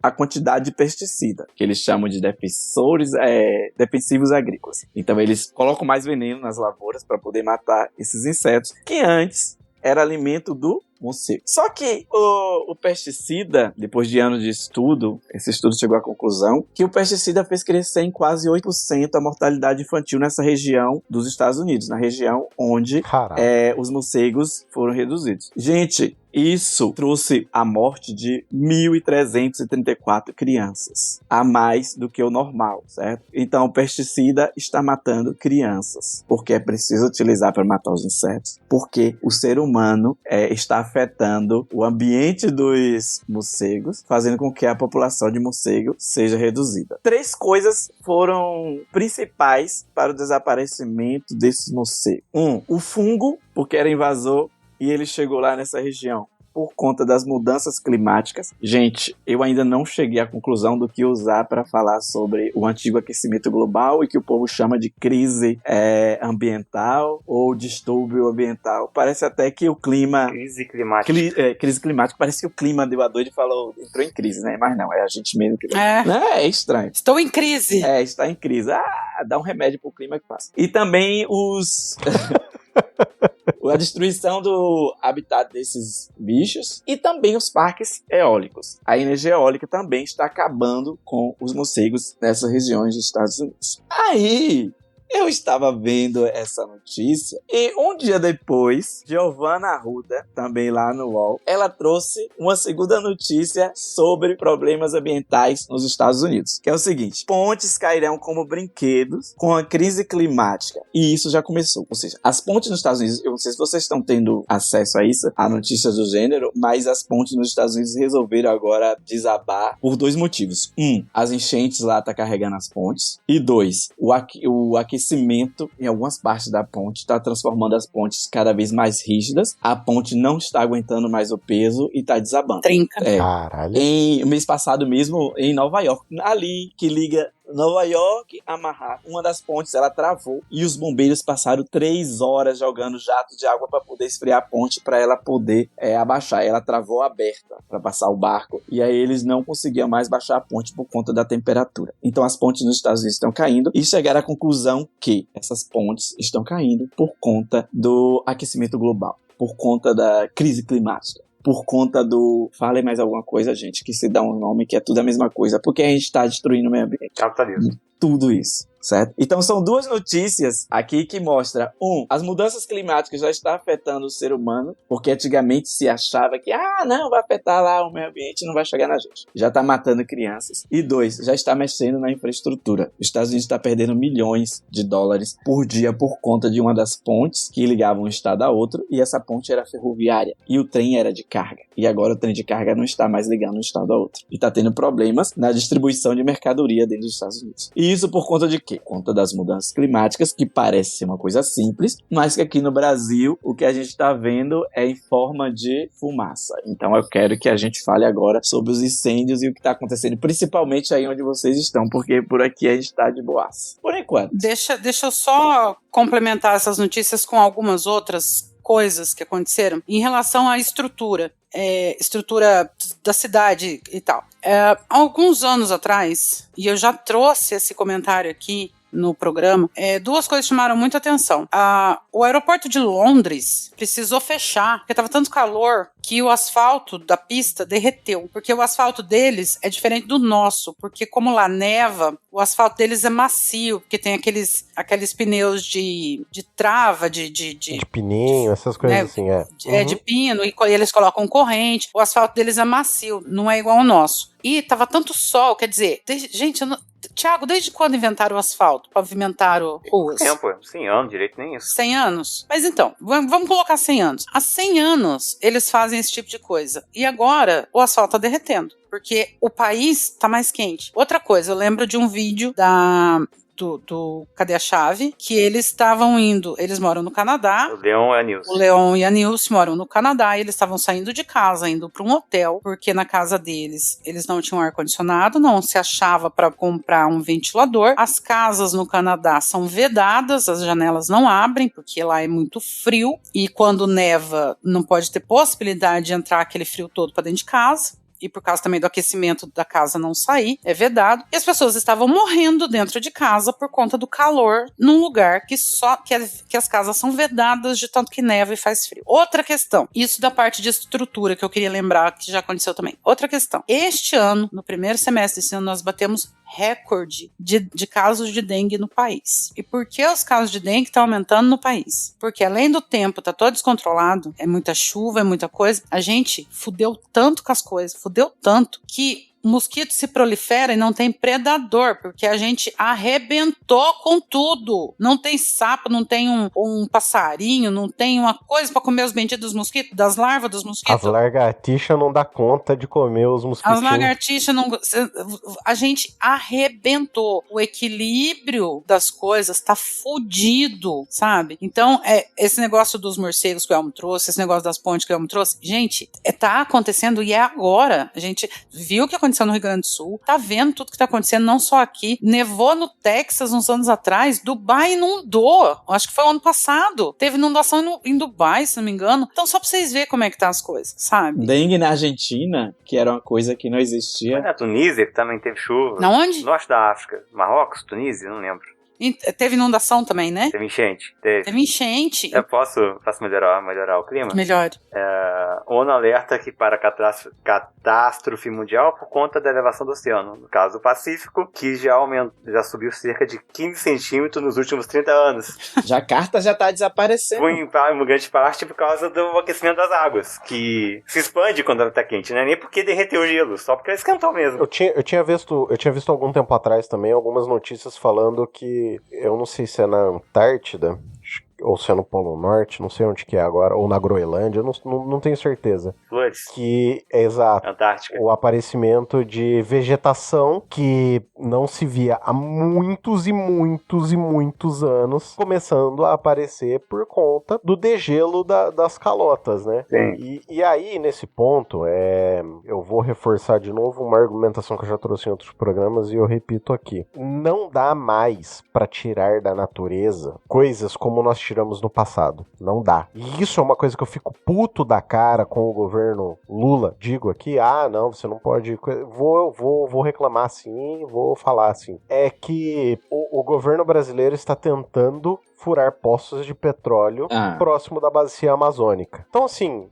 a quantidade de pesticida, que eles chamam de defensivos agrícolas. Então eles colocam mais veneno nas lavouras para poder matar esses insetos, que antes era alimento do morcego. Só que o pesticida, depois de anos de estudo, esse estudo chegou à conclusão que o pesticida fez crescer em quase 8% a mortalidade infantil nessa região dos Estados Unidos, na região onde os morcegos foram reduzidos. Gente, isso trouxe a morte de 1.334 crianças, a mais do que o normal, certo? Então, o pesticida está matando crianças, porque é preciso utilizar para matar os insetos, porque o ser humano está afetando o ambiente dos morcegos, fazendo com que a população de morcego seja reduzida. 3 coisas foram principais para o desaparecimento desses morcegos. 1, o fungo, porque era invasor, e ele chegou lá nessa região por conta das mudanças climáticas. Gente, eu ainda não cheguei à conclusão do que usar para falar sobre o antigo aquecimento global e que o povo chama de crise ambiental ou distúrbio ambiental. Parece até que o clima... Crise climática. Crise climática. Parece que o clima deu a doida e falou, entrou em crise, né? Mas não, é a gente mesmo que... É estranho. Estou em crise. Está em crise. Dá um remédio pro clima que passa. E também a destruição do habitat desses bichos e também os parques eólicos. A energia eólica também está acabando com os morcegos nessas regiões dos Estados Unidos. Aí, eu estava vendo essa notícia e um dia depois, Giovanna Arruda, também lá no UOL, ela trouxe uma segunda notícia sobre problemas ambientais nos Estados Unidos, que é o seguinte: pontes cairão como brinquedos com a crise climática. E isso já começou. Ou seja, as pontes nos Estados Unidos, eu não sei se vocês estão tendo acesso a isso, a notícias do gênero, mas as pontes nos Estados Unidos resolveram agora desabar por 2 motivos. 1, as enchentes lá estão carregando as pontes. E 2, o aquecimento em algumas partes da ponte está transformando as pontes cada vez mais rígidas. A ponte não está aguentando mais o peso e está desabando. Trinca. Caralho. No mês passado mesmo, em Nova York, ali que liga Nova York a Manhattan, uma das pontes ela travou e os bombeiros passaram 3 horas jogando jatos de água para poder esfriar a ponte, para ela poder abaixar. Ela travou aberta para passar o barco e aí eles não conseguiam mais baixar a ponte por conta da temperatura. Então as pontes nos Estados Unidos estão caindo e chegaram à conclusão que essas pontes estão caindo por conta do aquecimento global, por conta da crise climática, por conta do... Falem mais alguma coisa, gente, que se dá um nome que é tudo a mesma coisa, porque a gente está destruindo o meio ambiente. Capitalismo. Tudo isso, certo? Então são 2 notícias aqui que mostram: 1, as mudanças climáticas já estão afetando o ser humano, porque antigamente se achava que não, vai afetar lá o meio ambiente, não vai chegar na gente. Já está matando crianças. E 2, já está mexendo na infraestrutura. Os Estados Unidos está perdendo milhões de dólares por dia por conta de uma das pontes que ligavam um estado a outro, e essa ponte era ferroviária e o trem era de carga. E agora o trem de carga não está mais ligando um estado a outro. E está tendo problemas na distribuição de mercadoria dentro dos Estados Unidos. E isso por conta de quê? Por conta das mudanças climáticas, que parece ser uma coisa simples, mas que aqui no Brasil o que a gente está vendo é em forma de fumaça. Então eu quero que a gente fale agora sobre os incêndios e o que está acontecendo, principalmente aí onde vocês estão, porque por aqui a gente está de boaça. Por enquanto. Deixa eu só complementar essas notícias com algumas outras coisas que aconteceram em relação à estrutura da cidade e tal. Há alguns anos atrás, e eu já trouxe esse comentário aqui no programa, 2 coisas chamaram muita atenção. O aeroporto de Londres precisou fechar, porque estava tanto calor que o asfalto da pista derreteu, porque o asfalto deles é diferente do nosso, porque como lá neva, o asfalto deles é macio, porque tem aqueles pneus de trava, de pininho, essas coisas assim, de pino, e eles colocam corrente. O asfalto deles é macio, não é igual ao nosso. E tava tanto sol, quer dizer, Tiago, desde quando inventaram o asfalto? Pavimentaram ruas? Tempo, 100 anos, direito nem isso. 100 anos? Mas então, vamos colocar 100 anos. Há 100 anos eles fazem esse tipo de coisa. E agora o asfalto tá derretendo, porque o país tá mais quente. Outra coisa, eu lembro de um vídeo Cadê a Chave? Que eles estavam indo, eles moram no Canadá. O Leon e a Nilce. O Leon e a Nilce moram no Canadá e eles estavam saindo de casa, indo para um hotel, porque na casa deles, eles não tinham ar-condicionado, não se achava para comprar um ventilador. As casas no Canadá são vedadas, as janelas não abrem, porque lá é muito frio, e quando neva, não pode ter possibilidade de entrar aquele frio todo para dentro de casa. E por causa também do aquecimento da casa não sair, é vedado. E as pessoas estavam morrendo dentro de casa por conta do calor num lugar que as casas são vedadas de tanto que neva e faz frio. Outra questão, isso da parte de estrutura que eu queria lembrar que já aconteceu também. Outra questão, este ano, no primeiro semestre desse ano, nós batemos recorde de casos de dengue no país. E por que os casos de dengue estão aumentando no país? Porque além do tempo tá todo descontrolado, é muita chuva, é muita coisa, a gente fudeu tanto com as coisas, fudeu tanto que o mosquito se prolifera e não tem predador, porque a gente arrebentou com tudo. Não tem sapo, não tem um passarinho, não tem uma coisa pra comer os benditos dos mosquitos, das larvas dos mosquitos. As lagartixas não dá conta de comer os mosquitinhos. As lagartixas não... A gente arrebentou. O equilíbrio das coisas tá fudido, sabe? Então, esse negócio dos morcegos que o Elmo trouxe, esse negócio das pontes que o Elmo trouxe, gente, tá acontecendo e é agora. A gente viu o que aconteceu no Rio Grande do Sul, tá vendo tudo que tá acontecendo, não só aqui, nevou no Texas uns anos atrás, Dubai inundou, acho que foi o ano passado, teve inundação em Dubai, se não me engano, então só pra vocês verem como é que tá as coisas, sabe? Dengue na Argentina, que era uma coisa que não existia. Mas na Tunísia, que também teve chuva. Na onde? Norte da África, Marrocos, Tunísia, não lembro. Teve inundação também, né? Teve enchente. Teve enchente. Eu posso melhorar o clima? Melhor. ONU alerta que para catástrofe mundial por conta da elevação do oceano. No caso do Pacífico, que já subiu cerca de 15 centímetros nos últimos 30 anos. Jacarta já tá desaparecendo. Foi em grande parte por causa do aquecimento das águas, que se expande quando ela tá quente, né? Nem porque derreteu o gelo, só porque ela esquentou mesmo. Eu tinha visto algum tempo atrás também algumas notícias falando que, eu não sei se é na Antártida ou se é no Polo Norte, não sei onde que é agora, ou na Groenlândia, eu não tenho certeza. Flores. Que é exato. Antártica. O aparecimento de vegetação que não se via há muitos e muitos e muitos anos, começando a aparecer por conta do degelo das calotas, né? Sim. E aí, nesse ponto, eu vou reforçar de novo uma argumentação que eu já trouxe em outros programas e eu repito aqui. Não dá mais para tirar da natureza coisas como nós tiramos no passado. Não dá. E isso é uma coisa que eu fico puto da cara com o governo Lula. Digo aqui, não, você não pode... Vou reclamar assim, vou falar assim. É que o governo brasileiro está tentando furar poços de petróleo próximo da bacia amazônica. Então assim,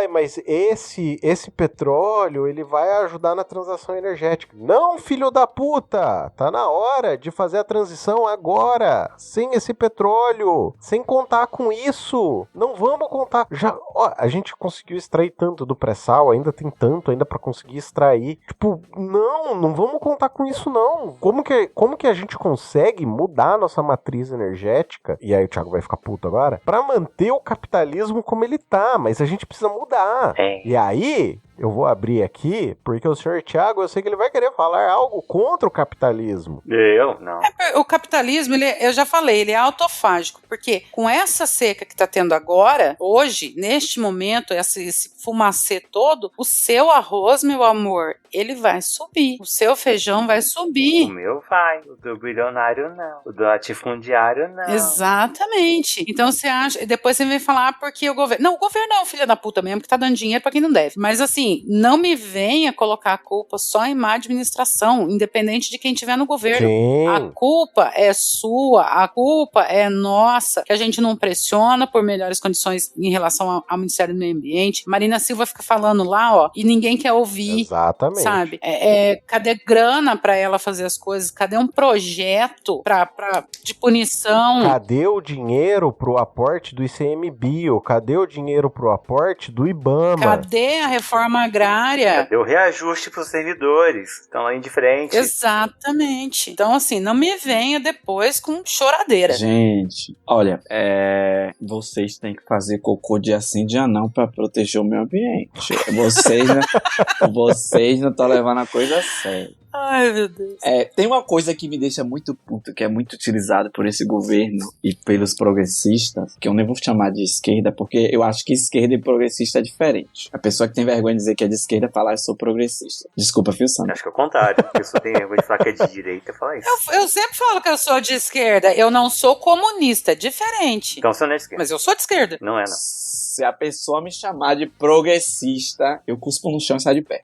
mas esse petróleo, ele vai ajudar na transição energética. Não, filho da puta! Tá na hora de fazer a transição agora, sem esse petróleo, sem contar com isso. Não vamos contar. A gente conseguiu extrair tanto do pré-sal, ainda tem tanto ainda pra conseguir extrair. Tipo, não vamos contar com isso não. Como que a gente consegue mudar a nossa matriz energética? E aí o Thiago vai ficar puto agora, pra manter o capitalismo como ele tá, mas a gente precisa mudar. E aí, eu vou abrir aqui, porque o senhor Thiago, eu sei que ele vai querer falar algo contra o capitalismo. Eu? Não. O capitalismo, eu já falei, ele é autofágico, porque com essa seca que tá tendo agora, hoje, neste momento, esse fumacê todo, o seu arroz, meu amor, ele vai subir. O seu feijão vai subir. O meu vai. O do bilionário não. O do latifundiário não. Exatamente. Então você acha... Depois você vem falar porque o governo... Não, o governo é um filho da puta mesmo, que tá dando dinheiro pra quem não deve. Mas assim, não me venha colocar a culpa só em má administração, independente de quem tiver no governo. Sim. A culpa é sua, a culpa é nossa, que a gente não pressiona por melhores condições em relação ao Ministério do Meio Ambiente. Marina Silva fica falando lá, e ninguém quer ouvir. Exatamente. Sabe? Cadê grana pra ela fazer as coisas? Cadê um projeto de punição? Cadê o dinheiro pro aporte do ICMBio? Cadê o dinheiro pro aporte do IBAMA? Cadê a reforma agrária? Cadê o reajuste pros servidores? Estão lá indiferentes. Exatamente. Então, assim, não me venha depois com choradeira. Gente, olha, vocês têm que fazer cocô dia sim, dia não pra proteger o meio ambiente. Vocês não estão levando a coisa a sério. Ai, meu Deus. Tem uma coisa que me deixa muito puto, que é muito utilizado por esse governo e pelos progressistas, que eu nem vou chamar de esquerda, porque eu acho que esquerda e progressista é diferente. A pessoa que tem vergonha de dizer que é de esquerda fala, eu sou progressista. Desculpa, viu, Sandra? Acho que é o contrário. A pessoa tem vergonha de falar que é de direita e falar isso. Eu sempre falo que eu sou de esquerda. Eu não sou comunista, é diferente. Então você não é de esquerda. Mas eu sou de esquerda. Não é, não. Se a pessoa me chamar de progressista, eu cuspo no chão e saio de pé.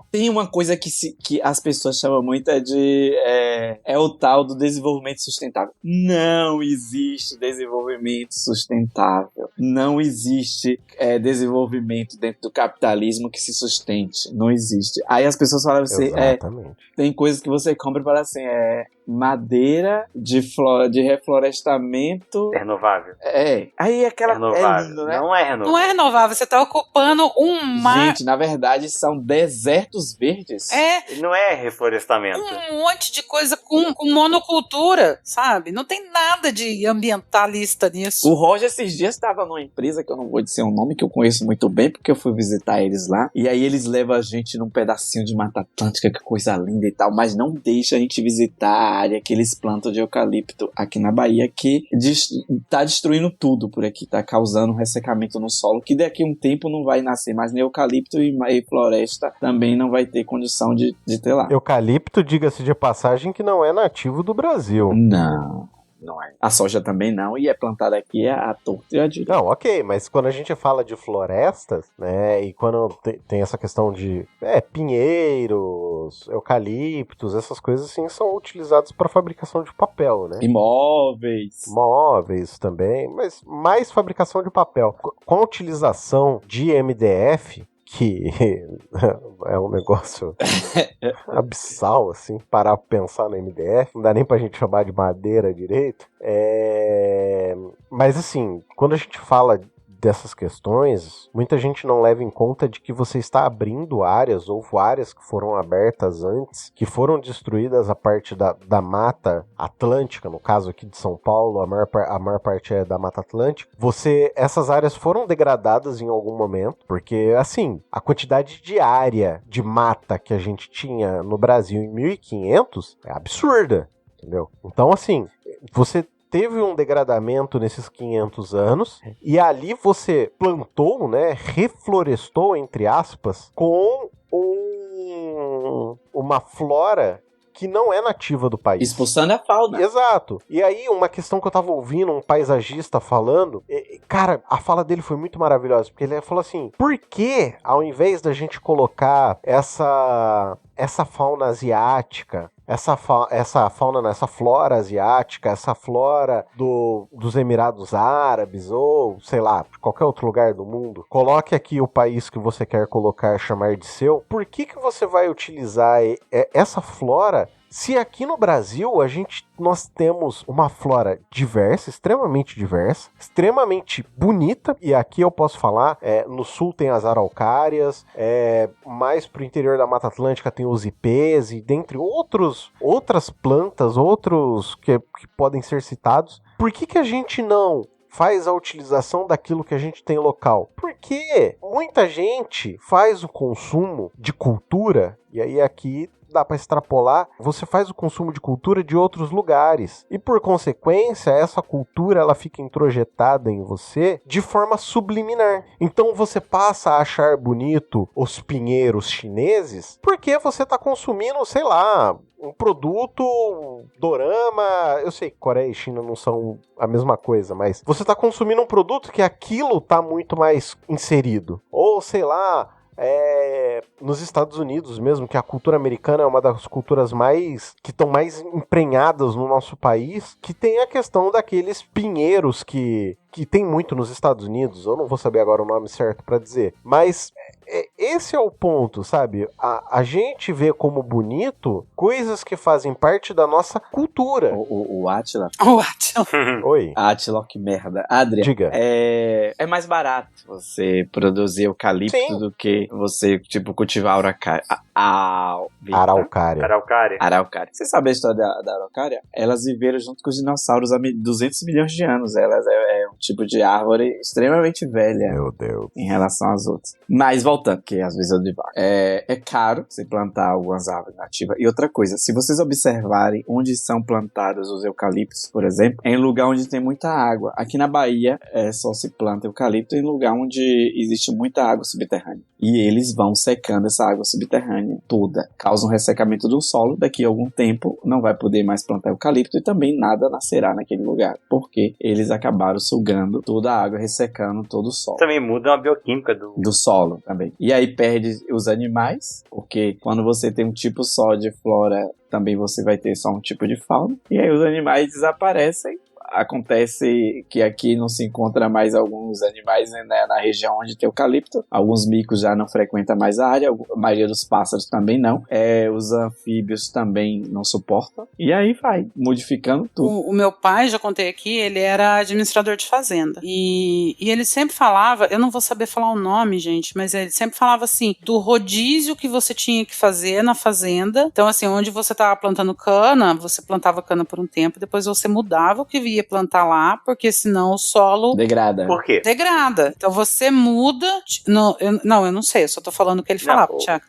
Tem uma coisa que as pessoas chamam muito é o tal do desenvolvimento sustentável. Não existe desenvolvimento sustentável. Não existe desenvolvimento dentro do capitalismo que se sustente. Não existe. Aí as pessoas falam assim, Exatamente. tem coisas que você compra e fala assim, madeira de reflorestamento. É renovável. Aí aquela Renovável. lindo, né? Não é renovável. Não é renovável, você tá ocupando um mar. Gente, na verdade são desertos verdes. Não é reflorestamento. Um monte de coisa com monocultura, sabe? Não tem nada de ambientalista nisso. O Roger esses dias estava numa empresa que eu não vou dizer o nome, que eu conheço muito bem, porque eu fui visitar eles lá. E aí eles levam a gente num pedacinho de Mata Atlântica, que coisa linda e tal, mas não deixa a gente visitar a área que eles plantam de eucalipto aqui na Bahia, que tá destruindo tudo por aqui, tá causando um ressecamento no solo, que daqui a um tempo não vai nascer mais nem eucalipto e floresta também não vai ter condição de ter lá. Eucalipto, diga-se de passagem, que não é nativo do Brasil. Não é. A soja também não, e é plantada aqui à torta e à direita. Não, ok, mas quando a gente fala de florestas, né, e quando tem essa questão de pinheiros, eucaliptos, essas coisas assim são utilizadas para fabricação de papel, né? Móveis também, mas mais fabricação de papel. Com a utilização de MDF, que é um negócio abissal, assim, parar pra pensar no MDF, não dá nem pra gente chamar de madeira direito. Mas assim, quando a gente fala dessas questões, muita gente não leva em conta de que você está abrindo áreas, ou áreas que foram abertas antes, que foram destruídas a parte da Mata Atlântica, no caso aqui de São Paulo, a maior parte é da Mata Atlântica. Essas áreas foram degradadas em algum momento, porque assim, a quantidade de área de mata que a gente tinha no Brasil em 1500 é absurda, entendeu? Então assim, você teve um degradamento nesses 500 anos, e ali você plantou, né, reflorestou, entre aspas, com uma flora que não é nativa do país. Expulsando a fauna. Exato. E aí, uma questão que eu tava ouvindo um paisagista falando, cara, a fala dele foi muito maravilhosa, porque ele falou assim, por que, ao invés da gente colocar essa fauna asiática, essa flora asiática, essa flora dos Emirados Árabes, ou, sei lá, de qualquer outro lugar do mundo, coloque aqui o país que você quer chamar de seu, por que você vai utilizar essa flora se aqui no Brasil nós temos uma flora diversa, extremamente bonita, e aqui eu posso falar, no sul tem as araucárias, mais pro interior da Mata Atlântica tem os ipês, e dentre outras plantas, outros que podem ser citados. Por que a gente não faz a utilização daquilo que a gente tem local? Porque muita gente faz o consumo de cultura, e aí aqui dá para extrapolar, você faz o consumo de cultura de outros lugares, e por consequência essa cultura ela fica introjetada em você de forma subliminar. Então você passa a achar bonito os pinheiros chineses porque você está consumindo, sei lá, um produto dorama. Eu sei que Coreia e China não são a mesma coisa, mas você está consumindo um produto que aquilo está muito mais inserido. Ou sei lá, nos Estados Unidos mesmo, que a cultura americana é uma das culturas que estão mais emprenhadas no nosso país, que tem a questão daqueles pinheiros que tem muito nos Estados Unidos. Eu não vou saber agora o nome certo para dizer, mas esse é o ponto, sabe? A gente vê como bonito coisas que fazem parte da nossa cultura. O Átila. O Átila. Oi. Átila, que merda. Adria. Diga. É mais barato você produzir eucalipto Sim. do que você, cultivar araucária. Você sabe a história da araucária? Elas viveram junto com os dinossauros há 200 milhões de anos. Elas é é um tipo de árvore extremamente velha. Meu Deus. Em relação às outras. Mas voltando, porque às vezes eu divago. É caro você plantar algumas árvores nativas. E outra coisa, se vocês observarem onde são plantados os eucaliptos, por exemplo, é em lugar onde tem muita água. Aqui na Bahia só se planta eucalipto em lugar onde existe muita água subterrânea. E eles vão secando essa água subterrânea toda. Causa um ressecamento do solo. Daqui a algum tempo não vai poder mais plantar eucalipto e também nada nascerá naquele lugar. Porque eles acabaram sugando toda a água, ressecando todo o solo. Também muda a bioquímica do solo também. E aí perde os animais, porque quando você tem um tipo só de flora, também você vai ter só um tipo de fauna. E aí os animais desaparecem. Acontece que aqui não se encontra mais alguns animais, né, na região onde tem eucalipto. Alguns micos já não frequentam mais a área, a maioria dos pássaros também não. Os anfíbios também não suportam. E aí vai modificando tudo. O meu pai, já contei aqui, ele era administrador de fazenda. E ele sempre falava, eu não vou saber falar o nome, gente, mas ele sempre falava assim, do rodízio que você tinha que fazer na fazenda. Então, assim, onde você estava plantando cana, você plantava cana por um tempo, depois você mudava o que via plantar lá, porque senão o solo degrada. Por quê? Degrada. Então você muda. Eu não sei, eu só tô falando o que ele falava, Thiago.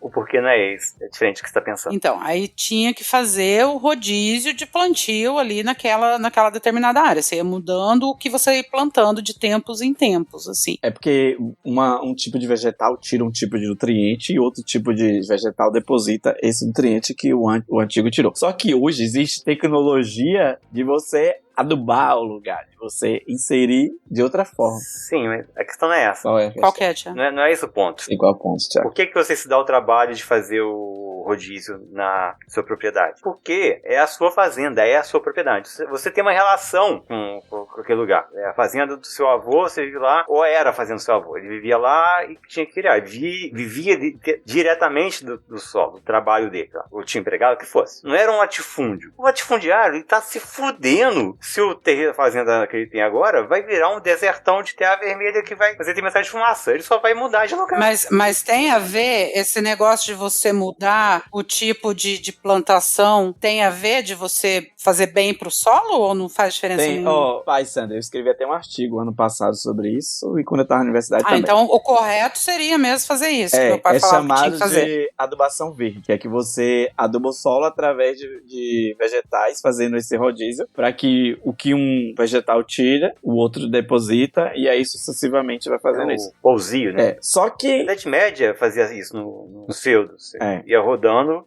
O porquê não é esse, é diferente do que você tá pensando. Então, aí tinha que fazer o rodízio de plantio ali naquela determinada área. Você ia mudando o que você ia plantando de tempos em tempos, assim. É porque um tipo de vegetal tira um tipo de nutriente e outro tipo de vegetal deposita esse nutriente que o antigo tirou. Só que hoje existe tecnologia de você adubar o lugar, de você inserir de outra forma. Sim, mas a questão não é essa. Qual que é, Thiago? Não é esse o ponto. Igual ponto, Thiago. Por que você se dá o trabalho de fazer o rodízio na sua propriedade? Porque é a sua fazenda, é a sua propriedade. Você tem uma relação com aquele lugar. É a fazenda do seu avô, você vive lá, ou era a fazenda do seu avô. Ele vivia lá e tinha que criar. Vivia diretamente do solo, do trabalho dele. Ou tinha empregado, o que fosse. Não era um latifúndio. O latifundiário, ele tá se fudendo se o terreno da fazenda que ele tem agora vai virar um desertão de terra vermelha que vai fazer tempestade de fumaça. Ele só vai mudar de lugar. Mas tem a ver esse negócio de você mudar o tipo de plantação, tem a ver de você fazer bem pro solo ou não faz diferença nenhuma? Pai, Sandra, eu escrevi até um artigo ano passado sobre isso e quando eu tava na universidade também. Então o correto seria mesmo fazer isso. Que meu pai falava que tinha que fazer. De adubação verde, que é que você aduba o solo através de vegetais, fazendo esse rodízio, para que o que um vegetal tira, o outro deposita, e aí sucessivamente vai fazendo isso. O pousio, né? Só que... A Idade Média fazia isso no feudo. Você ia rodando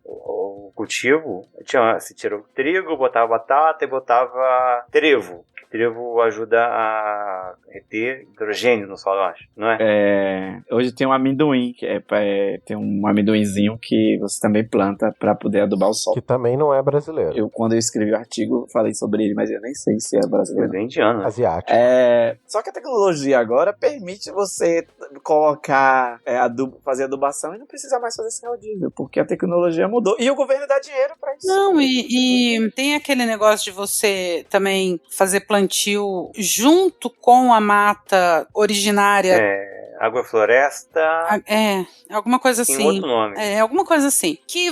o cultivo. Você tirou o trigo, botava batata e botava trevo. Trevo ajuda a reter hidrogênio no solo, eu acho, não é? Hoje tem um amendoim, tem um amendoinzinho que você também planta para poder adubar o solo. Que também não é brasileiro. Quando eu escrevi o artigo, falei sobre ele, mas eu nem sei se é brasileiro. É indiano, né? Asiático. Só que a tecnologia agora permite você colocar, fazer adubação e não precisar mais fazer esse rodízio, porque a tecnologia mudou. E o governo dá dinheiro para isso. Não, e tem aquele negócio de você também fazer plantio junto com a mata originária. Agrofloresta. Alguma coisa tem assim. Tem outro nome. Alguma coisa assim. Que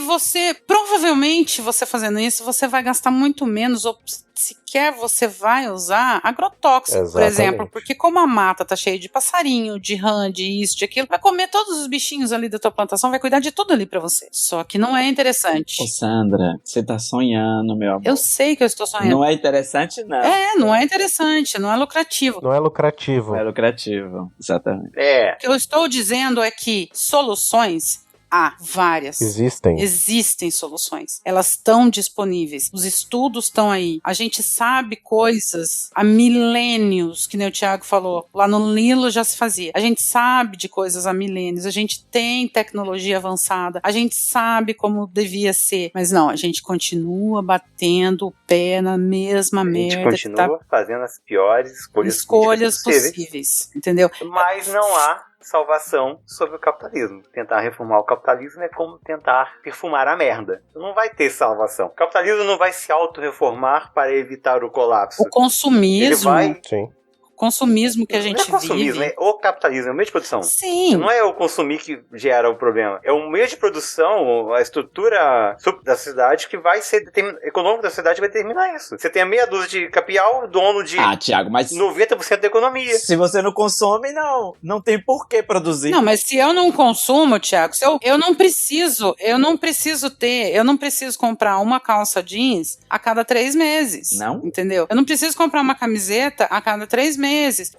provavelmente, você fazendo isso, você vai gastar muito menos, ou sequer você vai usar agrotóxico, Exatamente. por exemplo. Porque como a mata tá cheia de passarinho, de rã, de isso, de aquilo, vai comer todos os bichinhos ali da tua plantação, vai cuidar de tudo ali pra você. Só que não é interessante. Ô Sandra, você tá sonhando, meu amor. Eu sei que eu estou sonhando. Não é interessante, não. Não é interessante, não é lucrativo. Não é lucrativo. Não é lucrativo, exatamente. O que eu estou dizendo é que soluções há várias. Existem soluções. Elas estão disponíveis. Os estudos estão aí. A gente sabe coisas há milênios, que nem o Thiago falou. Lá no Nilo já se fazia. A gente sabe de coisas há milênios. A gente tem tecnologia avançada. A gente sabe como devia ser. Mas não, a gente continua batendo o pé na mesma merda. A gente continua fazendo as piores escolhas possíveis. Entendeu? Mas não há salvação sobre o capitalismo. Tentar reformar o capitalismo é como tentar perfumar a merda. Não vai ter salvação. O capitalismo não vai se auto-reformar para evitar o colapso. O consumismo... Sim. consumismo que a gente não é consumismo, vive. é o capitalismo, é o meio de produção. Sim. Não é o consumir que gera o problema. É o meio de produção, a estrutura da sociedade que vai ser econômica da sociedade vai determinar isso. Você tem a meia dúzia de capital, dono de Tiago, mas 90% da economia. se você não consome, não tem por que produzir. Não, mas se eu não consumo, Thiago, eu não preciso comprar uma calça jeans a cada 3 meses. Não? Entendeu? Eu não preciso comprar uma camiseta a cada 3 meses.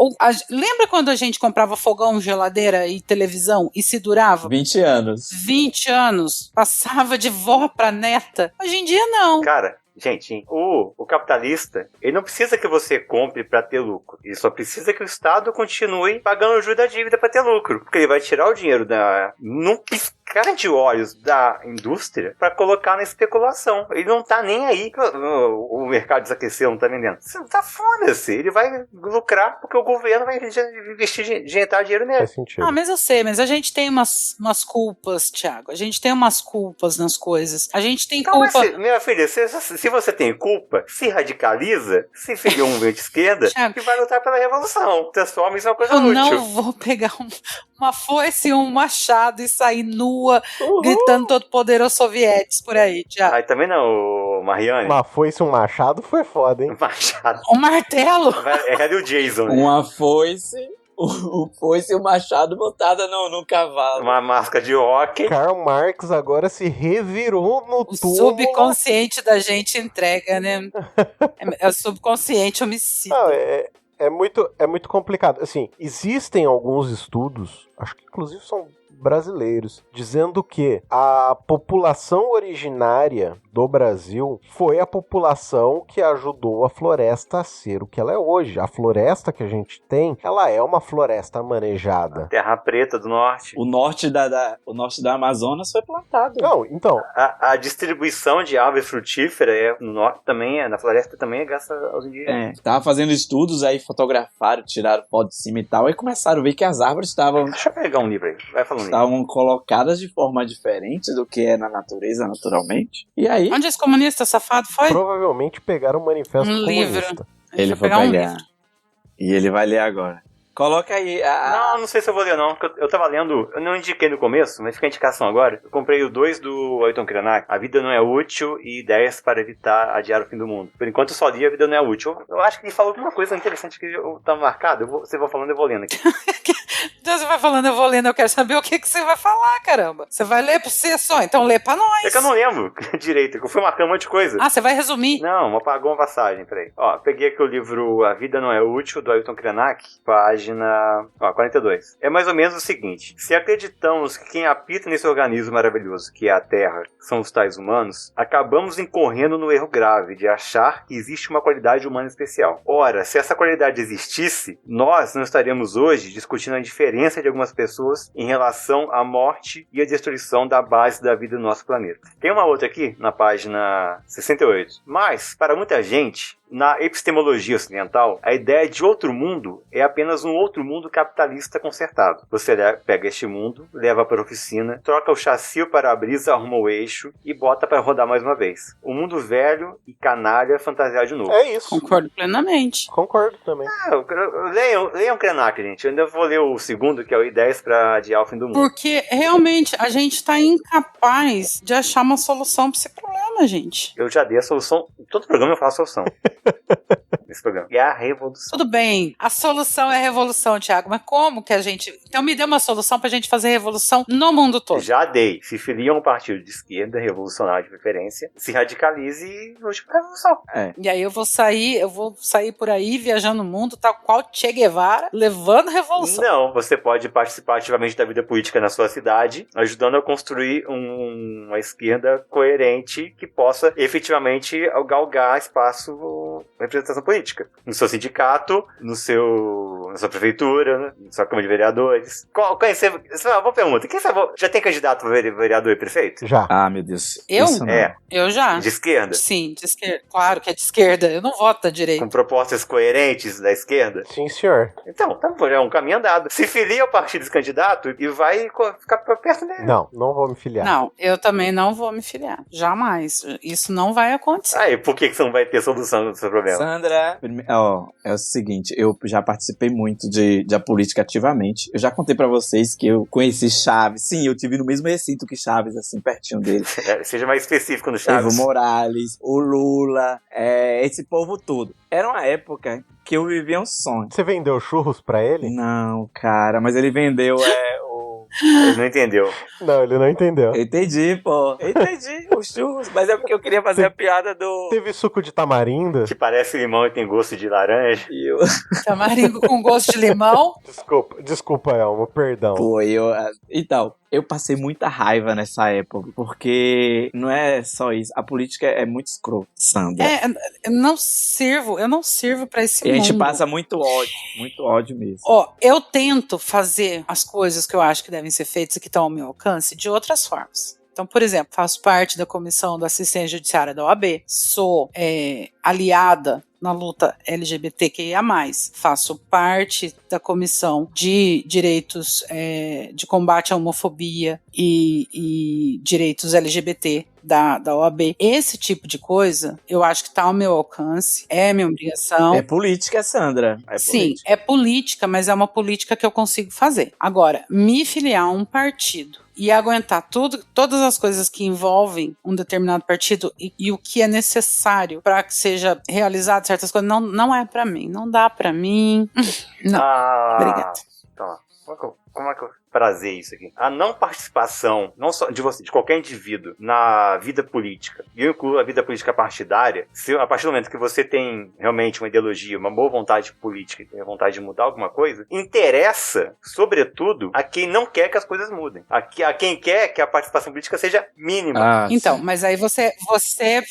Lembra quando a gente comprava fogão, geladeira e televisão e se durava? 20 anos. 20 anos. Passava de vó pra neta. Hoje em dia, não. Cara, gente, o capitalista, ele não precisa que você compre para ter lucro. Ele só precisa que o Estado continue pagando o juros da dívida para ter lucro. Porque ele vai tirar o dinheiro num piscar de olhos da indústria para colocar na especulação. Ele não tá nem aí que o mercado desaqueceu, não tá vendendo. Você tá foda-se. Ele vai lucrar porque o governo vai investir, injetar dinheiro nele. Faz sentido. Mas eu sei, mas a gente tem umas culpas, Thiago. A gente tem umas culpas nas coisas. A gente tem Então, culpa... minha filha, se você tem culpa, se radicaliza, se filia um movimento de esquerda Thiago, e vai lutar pela revolução. Transforma isso em uma coisa eu útil. não vou pegar uma foice e um machado e sair nua, gritando todo poderoso sovietes por aí, Thiago. Aí também não, Mariane. Uma foice, um machado foi foda, hein? Machado. Um martelo. É o Jason, né? Uma foice, o foice e o machado botada no cavalo. Uma máscara de hóquei. Karl Marx agora se revirou no O túmulo. subconsciente da gente entrega, né? É o subconsciente homicida. Não, é muito complicado. Assim, existem alguns estudos, acho que inclusive são brasileiros, dizendo que a população originária do Brasil foi a população que ajudou a floresta a ser o que ela é hoje. A floresta que a gente tem, ela é uma floresta manejada. Terra Preta do Norte. O norte da Amazonas foi plantado. Não, então... A distribuição de árvore frutífera no norte também, na floresta também é graças aos indígenas. Tava fazendo estudos, aí fotografaram, tiraram foto de cima e tal, aí começaram a ver que as árvores estavam Deixa eu pegar um livro aí, vai falando aí. colocadas de forma diferente do que é na natureza, naturalmente. E aí, Onde esse comunista safado foi? Provavelmente pegaram o manifesto Um livro. comunista. ele foi pegar um pegar. livro. E ele vai ler agora. Coloca aí Não sei se eu vou ler não, porque eu tava lendo, eu não indiquei no começo, mas fica a indicação agora. Eu comprei o 2 do Ayrton Krenak, A Vida Não É Útil e Ideias para Evitar Adiar o Fim do Mundo. Por enquanto eu só li A Vida Não É Útil. Eu acho que ele falou alguma coisa interessante que tá marcado, você vai falando, eu vou lendo aqui. Então você vai falando, eu vou lendo, eu quero saber o que você vai falar, caramba. Você vai ler pra você só, então lê pra nós. É que eu não lembro direito, que eu fui marcando um monte de coisa. Ah, você vai resumir? Não, apagou uma passagem, peraí. Ó, peguei aqui o livro A Vida Não É Útil, do Ayrton Krenak, página 42. É mais ou menos o seguinte: se acreditamos que quem habita nesse organismo maravilhoso que é a Terra são os tais humanos, acabamos incorrendo no erro grave de achar que existe uma qualidade humana especial. Ora, se essa qualidade existisse, nós não estaríamos hoje discutindo a diferença de algumas pessoas em relação à morte e à destruição da base da vida do nosso planeta. Tem uma outra aqui, na página 68. Mas, para muita gente, na epistemologia ocidental, a ideia de outro mundo é apenas um outro mundo capitalista consertado. Você pega este mundo, leva para a oficina, troca o chassi para a brisa, arruma o eixo e bota para rodar mais uma vez. O mundo velho e canalha fantasiar de novo. É isso. Concordo plenamente. Concordo também. Leiam Krenak, gente. Eu ainda vou ler o segundo, que é o Ideias para Adiar o Fim do Mundo. Porque realmente a gente tá incapaz de achar uma solução pra esse problema, gente. Eu já dei a solução. Em todo programa eu falo a solução. Nesse programa. É a revolução. Tudo bem, a solução é a revolução, Thiago, mas como que a gente... Então me dê uma solução pra gente fazer revolução no mundo todo. Já dei. Se filia a um partido de esquerda, revolucionário de preferência, se radicalize e lute pra revolução. E aí eu vou sair por aí viajando o mundo, tal qual Che Guevara, levando revolução. Não, você pode participar ativamente da vida política na sua cidade, ajudando a construir uma esquerda coerente que possa efetivamente galgar espaço, representação política. No seu sindicato, no seu na sua prefeitura, né? Na sua Câmara de Vereadores. Uma pergunta, quem sabe já tem candidato para vereador e prefeito? Já. Ah, meu Deus. Eu? Isso não. Eu já. De esquerda? Sim, de esquerda. Claro que é de esquerda. Eu não voto da direita. Com propostas coerentes da esquerda? Sim, senhor. Então, é um caminho andado. Se filia ao partido desse candidato e vai ficar perto dele. Não vou me filiar. Não, eu também não vou me filiar. Jamais. Isso não vai acontecer. E por que você não vai ter solução do seu problema? Sandra, é o seguinte, eu já participei muito da política ativamente. Eu já contei pra vocês que eu conheci Chaves. Sim, eu tive no mesmo recinto que Chaves, assim, pertinho dele. Seja mais específico no Chaves. Evo Morales, o Lula, esse povo todo. Era uma época que eu vivia um sonho. Você vendeu churros pra ele? Não, cara, mas ele vendeu Ele não entendeu. Não, ele não entendeu. Eu entendi, pô. Eu entendi os churros, mas é porque eu queria fazer a piada do... Teve suco de tamarindo? Que parece limão e tem gosto de laranja. E eu... Tamarindo com gosto de limão. Desculpa, Elmo, perdão. Pô, então, eu passei muita raiva nessa época, porque não é só isso, a política é muito escrota, Sandra. Eu não sirvo pra esse E mundo. a gente passa muito ódio mesmo. Eu tento fazer as coisas que eu acho que devem ser feitas e que estão ao meu alcance de outras formas. Então, por exemplo, faço parte da Comissão da Assistência Judiciária da OAB, sou aliada na luta LGBTQIA+, faço parte da Comissão de Direitos de Combate à Homofobia e Direitos LGBT da OAB. Esse tipo de coisa, eu acho que está ao meu alcance, é minha obrigação. É política, Sandra. Sim, é política, mas é uma política que eu consigo fazer. Agora, me filiar a um partido e aguentar todas as coisas que envolvem um determinado partido e o que é necessário para que seja realizado certas coisas, não é para mim, não dá para mim. Não, obrigada. Tá. Como é que eu prazer isso aqui? A não participação, não só de você, de qualquer indivíduo na vida política, e eu incluo a vida política partidária, a partir do momento que você tem realmente uma ideologia, uma boa vontade política e tem a vontade de mudar alguma coisa, interessa, sobretudo, a quem não quer que as coisas mudem. A quem quer que a participação política seja mínima. Então, mas aí você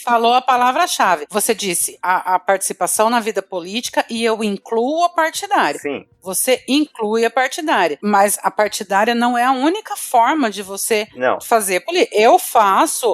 falou a palavra-chave. Você disse a participação na vida política e eu incluo a partidária. Sim. Você inclui a partidária, mas a partidária não é a única forma de você fazer política.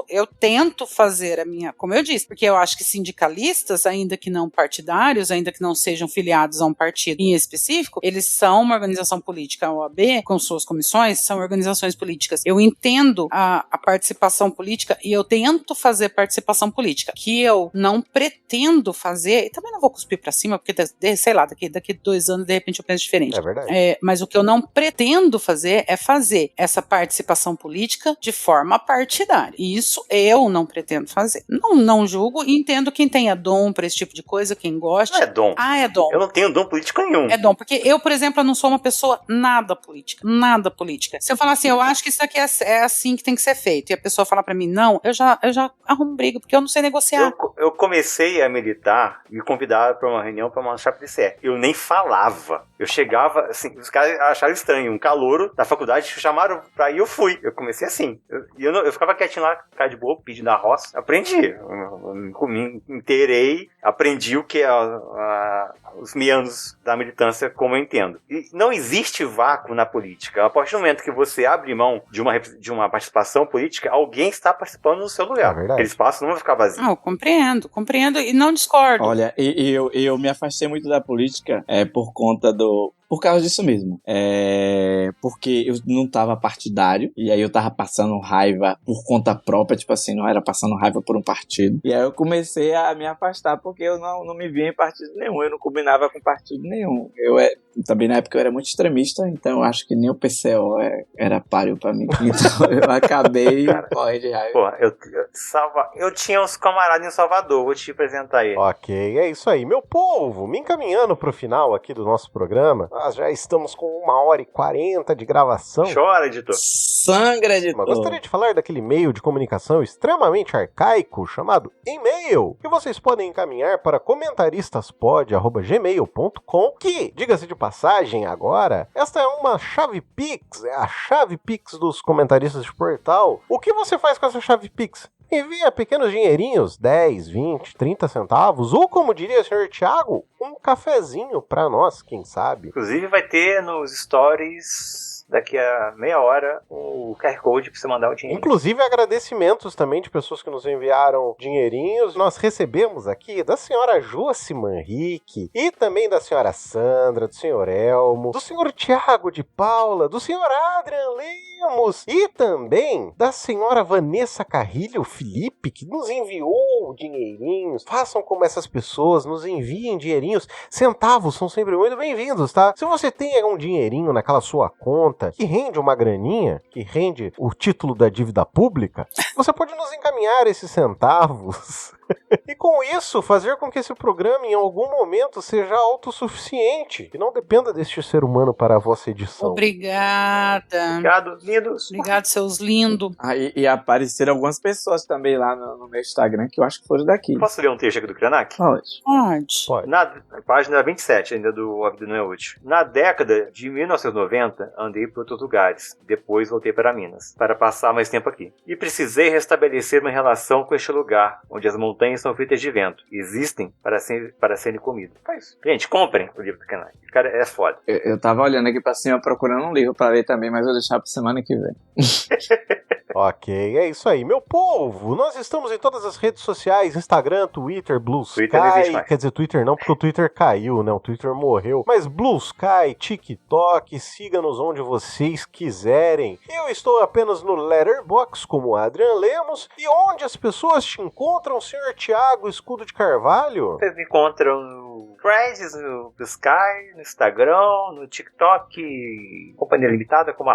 Eu tento fazer a minha, como eu disse, porque eu acho que sindicalistas, ainda que não partidários, ainda que não sejam filiados a um partido em específico, eles são uma organização política. A OAB, com suas comissões, são organizações políticas. Eu entendo a participação política e eu tento fazer participação política, que eu não pretendo fazer, e também não vou cuspir pra cima, porque, sei lá, daqui 2 anos, de repente eu penso diferente. É verdade. Mas o que eu não pretendo fazer é fazer essa participação política de forma partidária. E isso eu não pretendo fazer. Não julgo e entendo quem tenha dom pra esse tipo de coisa, quem gosta. Não é dom. É dom. Eu não tenho dom político nenhum. É dom, porque eu, por exemplo, não sou uma pessoa nada política. Nada política. Se eu falar assim, eu acho que isso aqui é assim que tem que ser feito, e a pessoa falar pra mim, não, eu já arrumo briga, porque eu não sei negociar. Eu comecei a militar, me convidaram pra uma reunião pra uma chapa de sé. Eu nem falava. Eu chegava, assim, os caras acharam estranho, um calouro da faculdade, chamaram pra ir, eu fui. Eu comecei assim. Eu ficava quietinho lá, cara de boa, pedindo a roça. Aprendi. Eu me inteirei, aprendi o que é os meandros da militância, como eu entendo. E não existe vácuo na política. A partir do momento que você abre mão de uma participação política, alguém está participando no seu lugar. Aquele espaço não vai ficar vazio. Eu compreendo e não discordo. Olha, eu me afastei muito da política por causa disso mesmo. Porque eu não tava partidário, e aí eu tava passando raiva por conta própria, tipo assim, não era passando raiva por um partido. E aí eu comecei a me afastar, porque eu não me via em partido nenhum, eu não combinava com partido nenhum. Também na época eu era muito extremista, então eu acho que nem o PCO era páreo pra mim. Então eu acabei correndo de raiva. Porra, eu tinha uns camaradas em Salvador, vou te apresentar aí. Ok, é isso aí. Meu povo, me encaminhando pro final aqui do nosso programa, nós já estamos com 1h40 de gravação. Chora, editor. Sangra, editor. Gostaria de falar daquele meio de comunicação extremamente arcaico chamado e-mail, que vocês podem encaminhar para comentaristas.pod@gmail.com, que, diga-se de passagem agora, esta é uma chave Pix, é a chave Pix dos comentaristas de portal. O que você faz com essa chave Pix? envia pequenos dinheirinhos, 10, 20, 30 centavos, ou como diria o senhor Thiago, um cafezinho pra nós, quem sabe. Inclusive vai ter nos stories daqui a meia hora o QR Code pra você mandar o dinheiro. Inclusive agradecimentos também de pessoas que nos enviaram dinheirinhos. Nós recebemos aqui da senhora Josi Manrique e também da senhora Sandra, do senhor Elmo, do senhor Tiago de Paula, do senhor Adrian Lemos e também da senhora Vanessa Carrilho Felipe, que nos enviou dinheirinhos. Façam como essas pessoas, nos enviem dinheirinhos. Centavos são sempre muito bem-vindos, tá? Se você tem um dinheirinho naquela sua conta que rende uma graninha, que rende o título da dívida pública, você pode nos encaminhar esses centavos e com isso fazer com que esse programa em algum momento seja autossuficiente e não dependa deste ser humano para a vossa edição. Obrigada. Obrigado, lindos. Obrigado, seus lindos. E apareceram algumas pessoas também lá no meu Instagram que eu acho que foram daqui. Posso ler um texto aqui do Krenak? Pode. Pode. Pode. Página 27, ainda do A Vida Não É Útil. Na década de 1990, andei por outros lugares. Depois voltei para Minas, para passar mais tempo aqui. E precisei restabelecer uma relação com este lugar, onde as montanhas são feitas de vento. Existem para serem comidas. Faz isso. Gente, comprem o livro do Krenak. Cara, é foda. Eu tava olhando aqui pra cima procurando um livro pra ler também, mas vou deixar pra semana que vem. Ok, é isso aí. Meu povo, nós estamos em todas as redes sociais, Instagram, Twitter, Blue Sky, Twitter não existe mais. quer dizer, Twitter não, porque o Twitter caiu, né? O Twitter morreu. Mas Blue Sky, TikTok, siga-nos onde vocês quiserem. Eu estou apenas no Letterboxd, como Adrian Lemos, e onde as pessoas te encontram, senhor Thiago Escudo de Carvalho? Vocês me encontram no Threads, no Sky, no Instagram, no TikTok, Companhia Limitada, como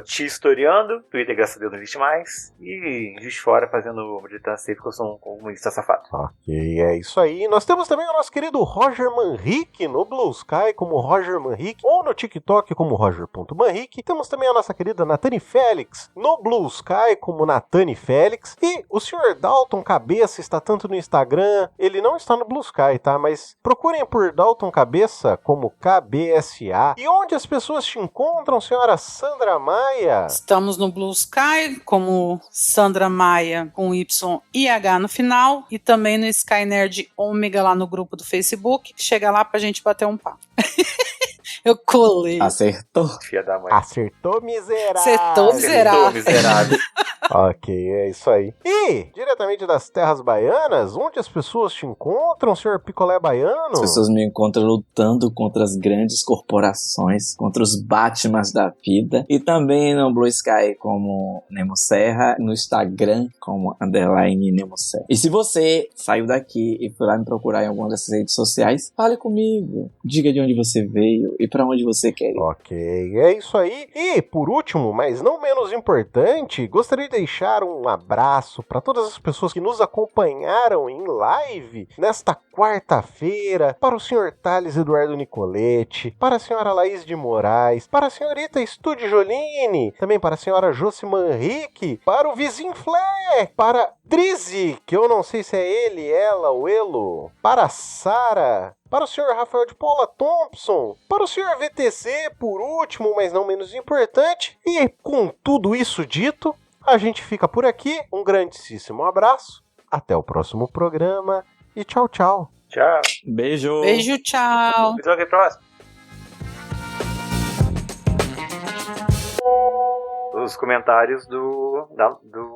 @Tistoriando. Twitter, graças a Deus, não existe mais. E Juiz de Fora fazendo militância sempre, porque eu sou um comunista safado. Ok, é isso aí. Nós temos também o nosso querido Roger Manrique no Blue Sky como Roger Manrique ou no TikTok como Roger.Manrique. Temos também a nossa querida Natane Félix no Blue Sky como Natane Félix. E o Sr. Dalton Cabeça está tanto no Instagram, ele não está no Blue Sky, tá? Mas procurem por Dalton Cabeça como KBSA. E onde as pessoas te encontram, senhora Sandra Maia? Estamos no Blue Sky, como Sandra Maia, com Y e H no final, e também no Sky Nerd Ômega, lá no grupo do Facebook. Chega lá pra gente bater um papo. Eu colei. Acertou. Filha da mãe. Acertou, miserável. Acertou, miserável. Acertou, miserável. Ok, é isso aí. E, diretamente das terras baianas, onde as pessoas te encontram, senhor Picolé Baiano? As pessoas me encontram lutando contra as grandes corporações, contra os Batmans da vida, e também no Blue Sky como Nemo Serra, no Instagram como _Nemo Serra. E se você saiu daqui e foi lá me procurar em alguma dessas redes sociais, fale comigo, diga de onde você veio e pra onde você quer ir. Ok, é isso aí. E, por último, mas não menos importante, gostaria de deixar um abraço para todas as pessoas que nos acompanharam em live nesta quarta-feira, para o senhor Thales Eduardo Nicoletti, para a senhora Laís de Moraes, para a senhorita Estúdio Jolini, também para a senhora Josi Manrique, para o vizinho Flé, para Drizzy, que eu não sei se é ele, ela ou elo, para a Sara, para o senhor Rafael de Paula Thompson, para o senhor VTC, por último, mas não menos importante, e com tudo isso dito, a gente fica por aqui. Um grandíssimo abraço, até o próximo programa e tchau, tchau. Tchau. Beijo. Beijo, tchau. Episódio próximo. Os comentários do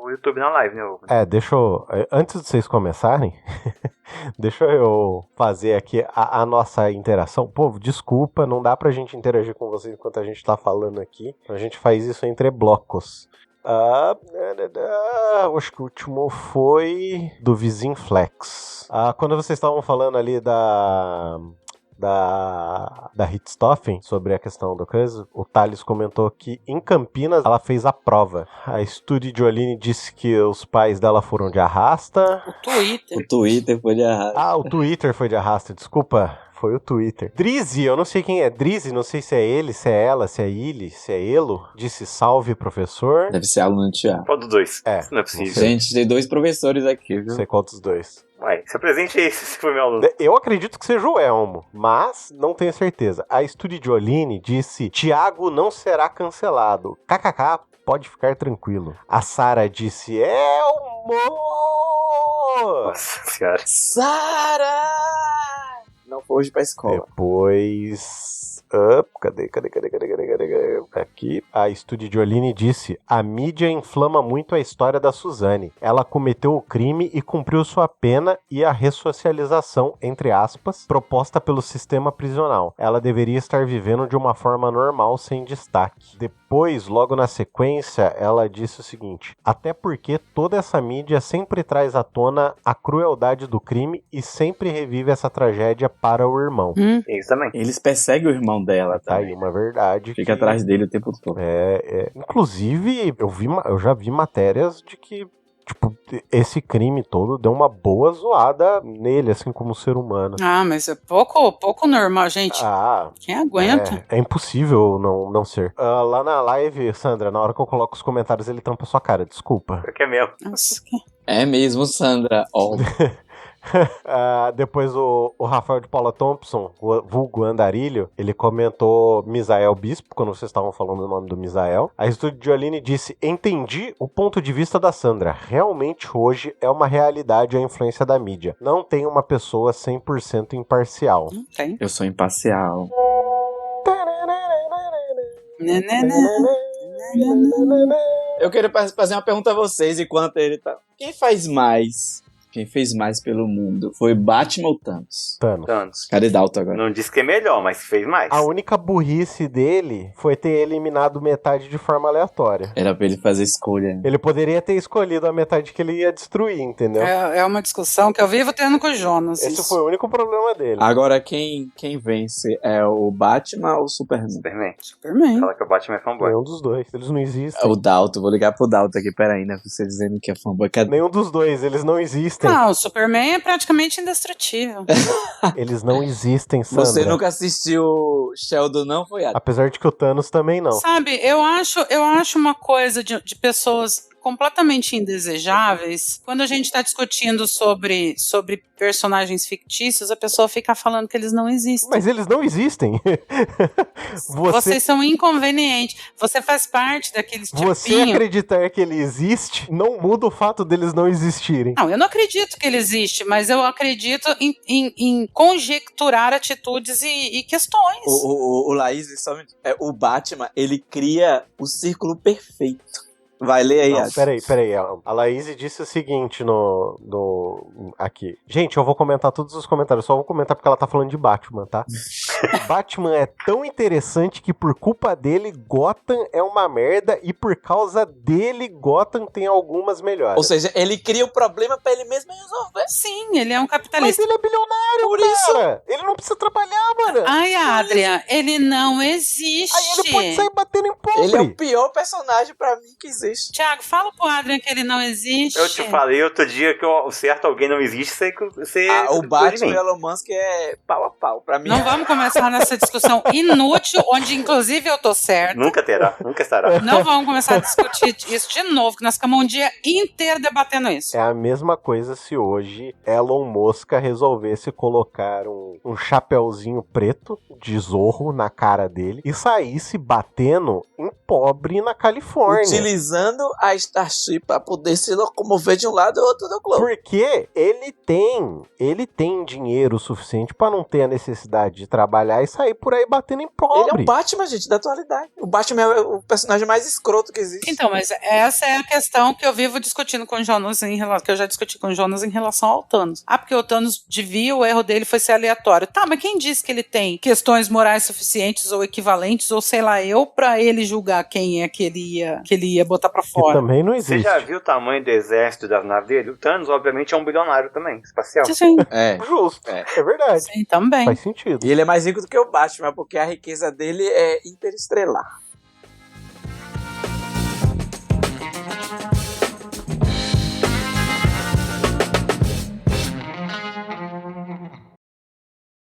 YouTube na live, né? Deixa eu... Antes de vocês começarem, deixa eu fazer aqui a nossa interação. Povo, desculpa, não dá pra gente interagir com vocês enquanto a gente tá falando aqui. A gente faz isso entre blocos. Acho que o último foi do Vizinho Flex. Quando vocês estavam falando ali da Richthofen, sobre a questão do coisa, o Thales comentou que em Campinas ela fez a prova. A Estúdio Jolini disse que os pais dela foram de arrasta. O Twitter foi de arrasta. O Twitter foi de arrasta, desculpa. Foi o Twitter. Drizzy, eu não sei quem é Drizzy, não sei se é ele, se é ela, se é ele, se é elo. Disse salve, professor. Deve ser aluno de Thiago. Qual dos dois? Isso não é possível. Gente, tem 2 professores aqui, viu? Não sei qual dos dois. Ué, se apresente aí se foi meu aluno. Eu acredito que seja o Elmo, mas não tenho certeza. A Estúdio Jolini disse: Thiago não será cancelado. KKK, pode ficar tranquilo. A Sara disse: Elmo! amor! Nossa senhora. Sarah! Não foi hoje pra escola. Depois... Cadê? Aqui. A Studiolini disse: a mídia inflama muito a história da Suzane. Ela cometeu o crime e cumpriu sua pena e a ressocialização, entre aspas, proposta pelo sistema prisional. Ela deveria estar vivendo de uma forma normal, sem destaque. Depois, logo na sequência, ela disse o seguinte: até porque toda essa mídia sempre traz à tona a crueldade do crime e sempre revive essa tragédia para o irmão. Isso também. Eles perseguem o irmão dela, Tá também. aí uma verdade. Fica atrás dele o tempo todo. Inclusive, eu já vi matérias de que, tipo, esse crime todo deu uma boa zoada nele, assim, como ser humano. Ah, mas é pouco normal, gente. Quem aguenta? É impossível não ser. Lá na live, Sandra, na hora que eu coloco os comentários, ele tampa sua cara, desculpa. Eu que é mesmo. Nossa, É mesmo, Sandra. Depois o Rafael de Paula Thompson, o vulgo Andarilho, ele comentou Misael Bispo, quando vocês estavam falando o nome do Misael. A Studiolini disse: entendi o ponto de vista da Sandra. Realmente hoje é uma realidade a influência da mídia. Não tem uma pessoa 100% imparcial. não tem. Eu sou imparcial. Eu quero fazer uma pergunta a vocês enquanto ele tá. Quem faz mais? Quem fez mais pelo mundo? Foi Batman ou Thanos? Thanos. Cadê Dalton agora? Não disse que é melhor, mas fez mais. A única burrice dele foi ter eliminado metade de forma aleatória. Era pra ele fazer escolha. Ele poderia ter escolhido a metade que ele ia destruir, entendeu? É uma discussão que eu vivo tendo com o Jonas. Esse isso. foi o único problema dele. Agora, quem vence? É o Batman ou o Superman? Superman. Fala que o Batman é fanboy. Nenhum dos dois. Eles não existem. O Dalton, vou ligar pro Dalton aqui, peraí, né? Você dizendo que é fanboy. Nenhum dos dois. Eles não existem. Não, o Superman é praticamente indestrutível. Eles não existem, Sandra. Você nunca assistiu Sheldon, não? Foi? Apesar de que o Thanos também não. Sabe, eu acho uma coisa de pessoas completamente indesejáveis. Quando a gente está discutindo sobre personagens fictícios, a pessoa fica falando que eles não existem. Mas eles não existem. Vocês são inconvenientes. Você faz parte daqueles Você tipinho. acreditar que ele existe não muda o fato deles não existirem. Não, eu não acredito que ele existe, mas eu acredito em conjecturar atitudes e questões. O Laís, o Batman, ele cria o círculo perfeito. Vai ler aí, Não, peraí. A Laís disse o seguinte aqui. Gente, eu vou comentar todos os comentários. Só vou comentar porque ela tá falando de Batman, tá? Batman é tão interessante que por culpa dele, Gotham é uma merda e por causa dele, Gotham tem algumas melhores. Ou seja, ele cria o problema pra ele mesmo resolver. Sim, ele é um capitalista. Mas ele é bilionário, Por cara. Ele não precisa trabalhar, mano. Ai, Adrian, ele não existe. Aí ele pode sair batendo em pobre. Ele é o pior personagem pra mim que existe. Tiago, fala pro Adrian que ele não existe. Eu te falei outro dia que o certo alguém não existe, você O Batman e o Elon Musk é pau a pau. Pra mim Não vamos começar nessa discussão inútil, onde inclusive eu tô certa. Nunca terá, nunca estará. Não vamos começar a discutir isso de novo, que nós ficamos um dia inteiro debatendo isso. É a mesma coisa se hoje Elon Musk resolvesse colocar um chapeuzinho preto de Zorro na cara dele e saísse batendo em pobre na Califórnia. utilizando a Starship pra poder se locomover de um lado ao outro do globo. Porque ele tem dinheiro suficiente pra não ter a necessidade de trabalhar e sair por aí batendo em pobre. Ele é o Batman, gente, da atualidade. O Batman é o personagem mais escroto que existe. Então, mas essa é a questão que eu vivo discutindo com o Jonas, que eu já discuti com o Jonas em relação ao Thanos. Porque o Thanos devia, o erro dele foi ser aleatório. Tá, mas quem disse que ele tem questões morais suficientes ou equivalentes, ou sei lá eu, pra ele julgar quem é que ele ia botar pra Que fora? também não Você existe. já viu o tamanho do exército das naves dele? O Thanos, obviamente, é um bilionário também, espacial. Sim, É. Justo. É verdade. sim, também. Faz sentido. E ele é mais rico do que o Batman, porque a riqueza dele é interestrelar.